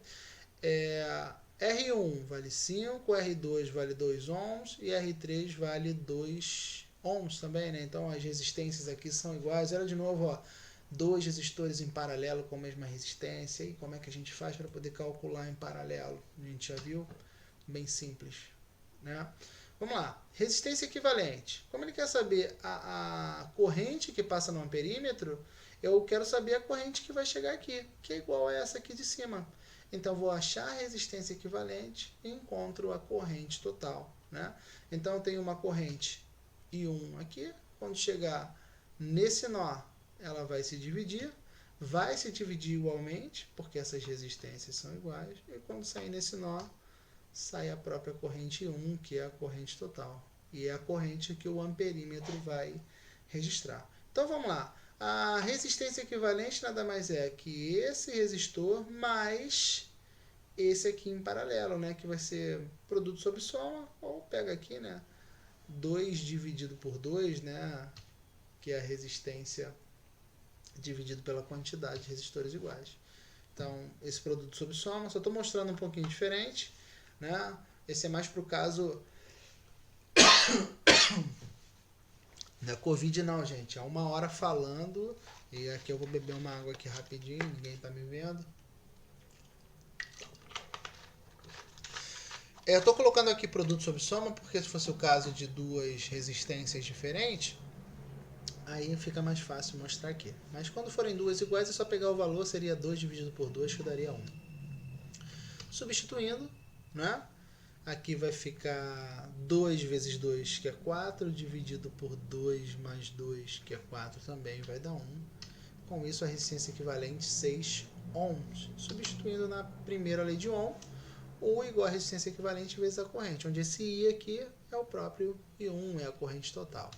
R1 vale 5, R2 vale 2 ohms e R3 vale 2 ohms também, né? Então as resistências aqui são iguais. Olha de novo, ó, 2 resistores em paralelo com a mesma resistência. E como é que a gente faz para poder calcular em paralelo? A gente já viu? Bem simples, né? Vamos lá. Resistência equivalente. Como ele quer saber a corrente que passa no amperímetro, eu quero saber a corrente que vai chegar aqui, que é igual a essa aqui de cima. Então, vou achar a resistência equivalente e encontro a corrente total, né? Então, eu tenho uma corrente I1 aqui. Quando chegar nesse nó, ela vai se dividir igualmente, porque essas resistências são iguais. E quando sair nesse nó, sai a própria corrente I1, que é a corrente total. E é a corrente que o amperímetro vai registrar. Então, vamos lá. A resistência equivalente nada mais é que esse resistor mais esse aqui em paralelo, né? Que vai ser produto sobre soma, ou pega aqui, né? 2 dividido por 2, né? Que é a resistência dividido pela quantidade de resistores iguais. Então, esse produto sobre soma, só estou mostrando um pouquinho diferente, né? Esse é mais para o caso da Covid, não, gente. É 1 hora falando. E aqui eu vou beber uma água aqui rapidinho. Ninguém está me vendo. Eu estou colocando aqui produto sobre soma, porque se fosse o caso de 2 resistências diferentes, aí fica mais fácil mostrar aqui. Mas quando forem 2 iguais, é só pegar o valor, seria 2 dividido por 2, que daria 1. Substituindo, né? Aqui vai ficar 2 vezes 2, que é 4, dividido por 2 mais 2, que é 4 também, vai dar 1. Com isso, a resistência equivalente 6 ohms. Substituindo na primeira lei de Ohm, ou igual a resistência equivalente vezes a corrente, onde esse I aqui é o próprio I1, é a corrente total.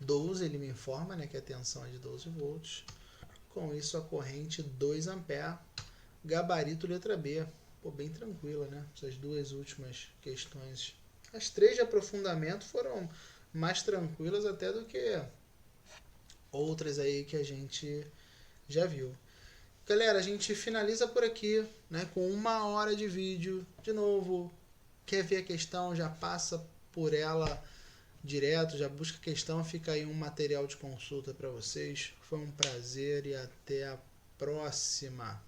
12, ele me informa, né, que a tensão é de 12 volts. Com isso, a corrente 2 A, gabarito letra B. Pô, bem tranquila, né? Essas duas últimas questões. As 3 de aprofundamento foram mais tranquilas até do que outras aí que a gente já viu. Galera, a gente finaliza por aqui, né, com 1 hora de vídeo. De novo, quer ver a questão, já passa por ela direto, já busca a questão, fica aí um material de consulta para vocês. Foi um prazer e até a próxima.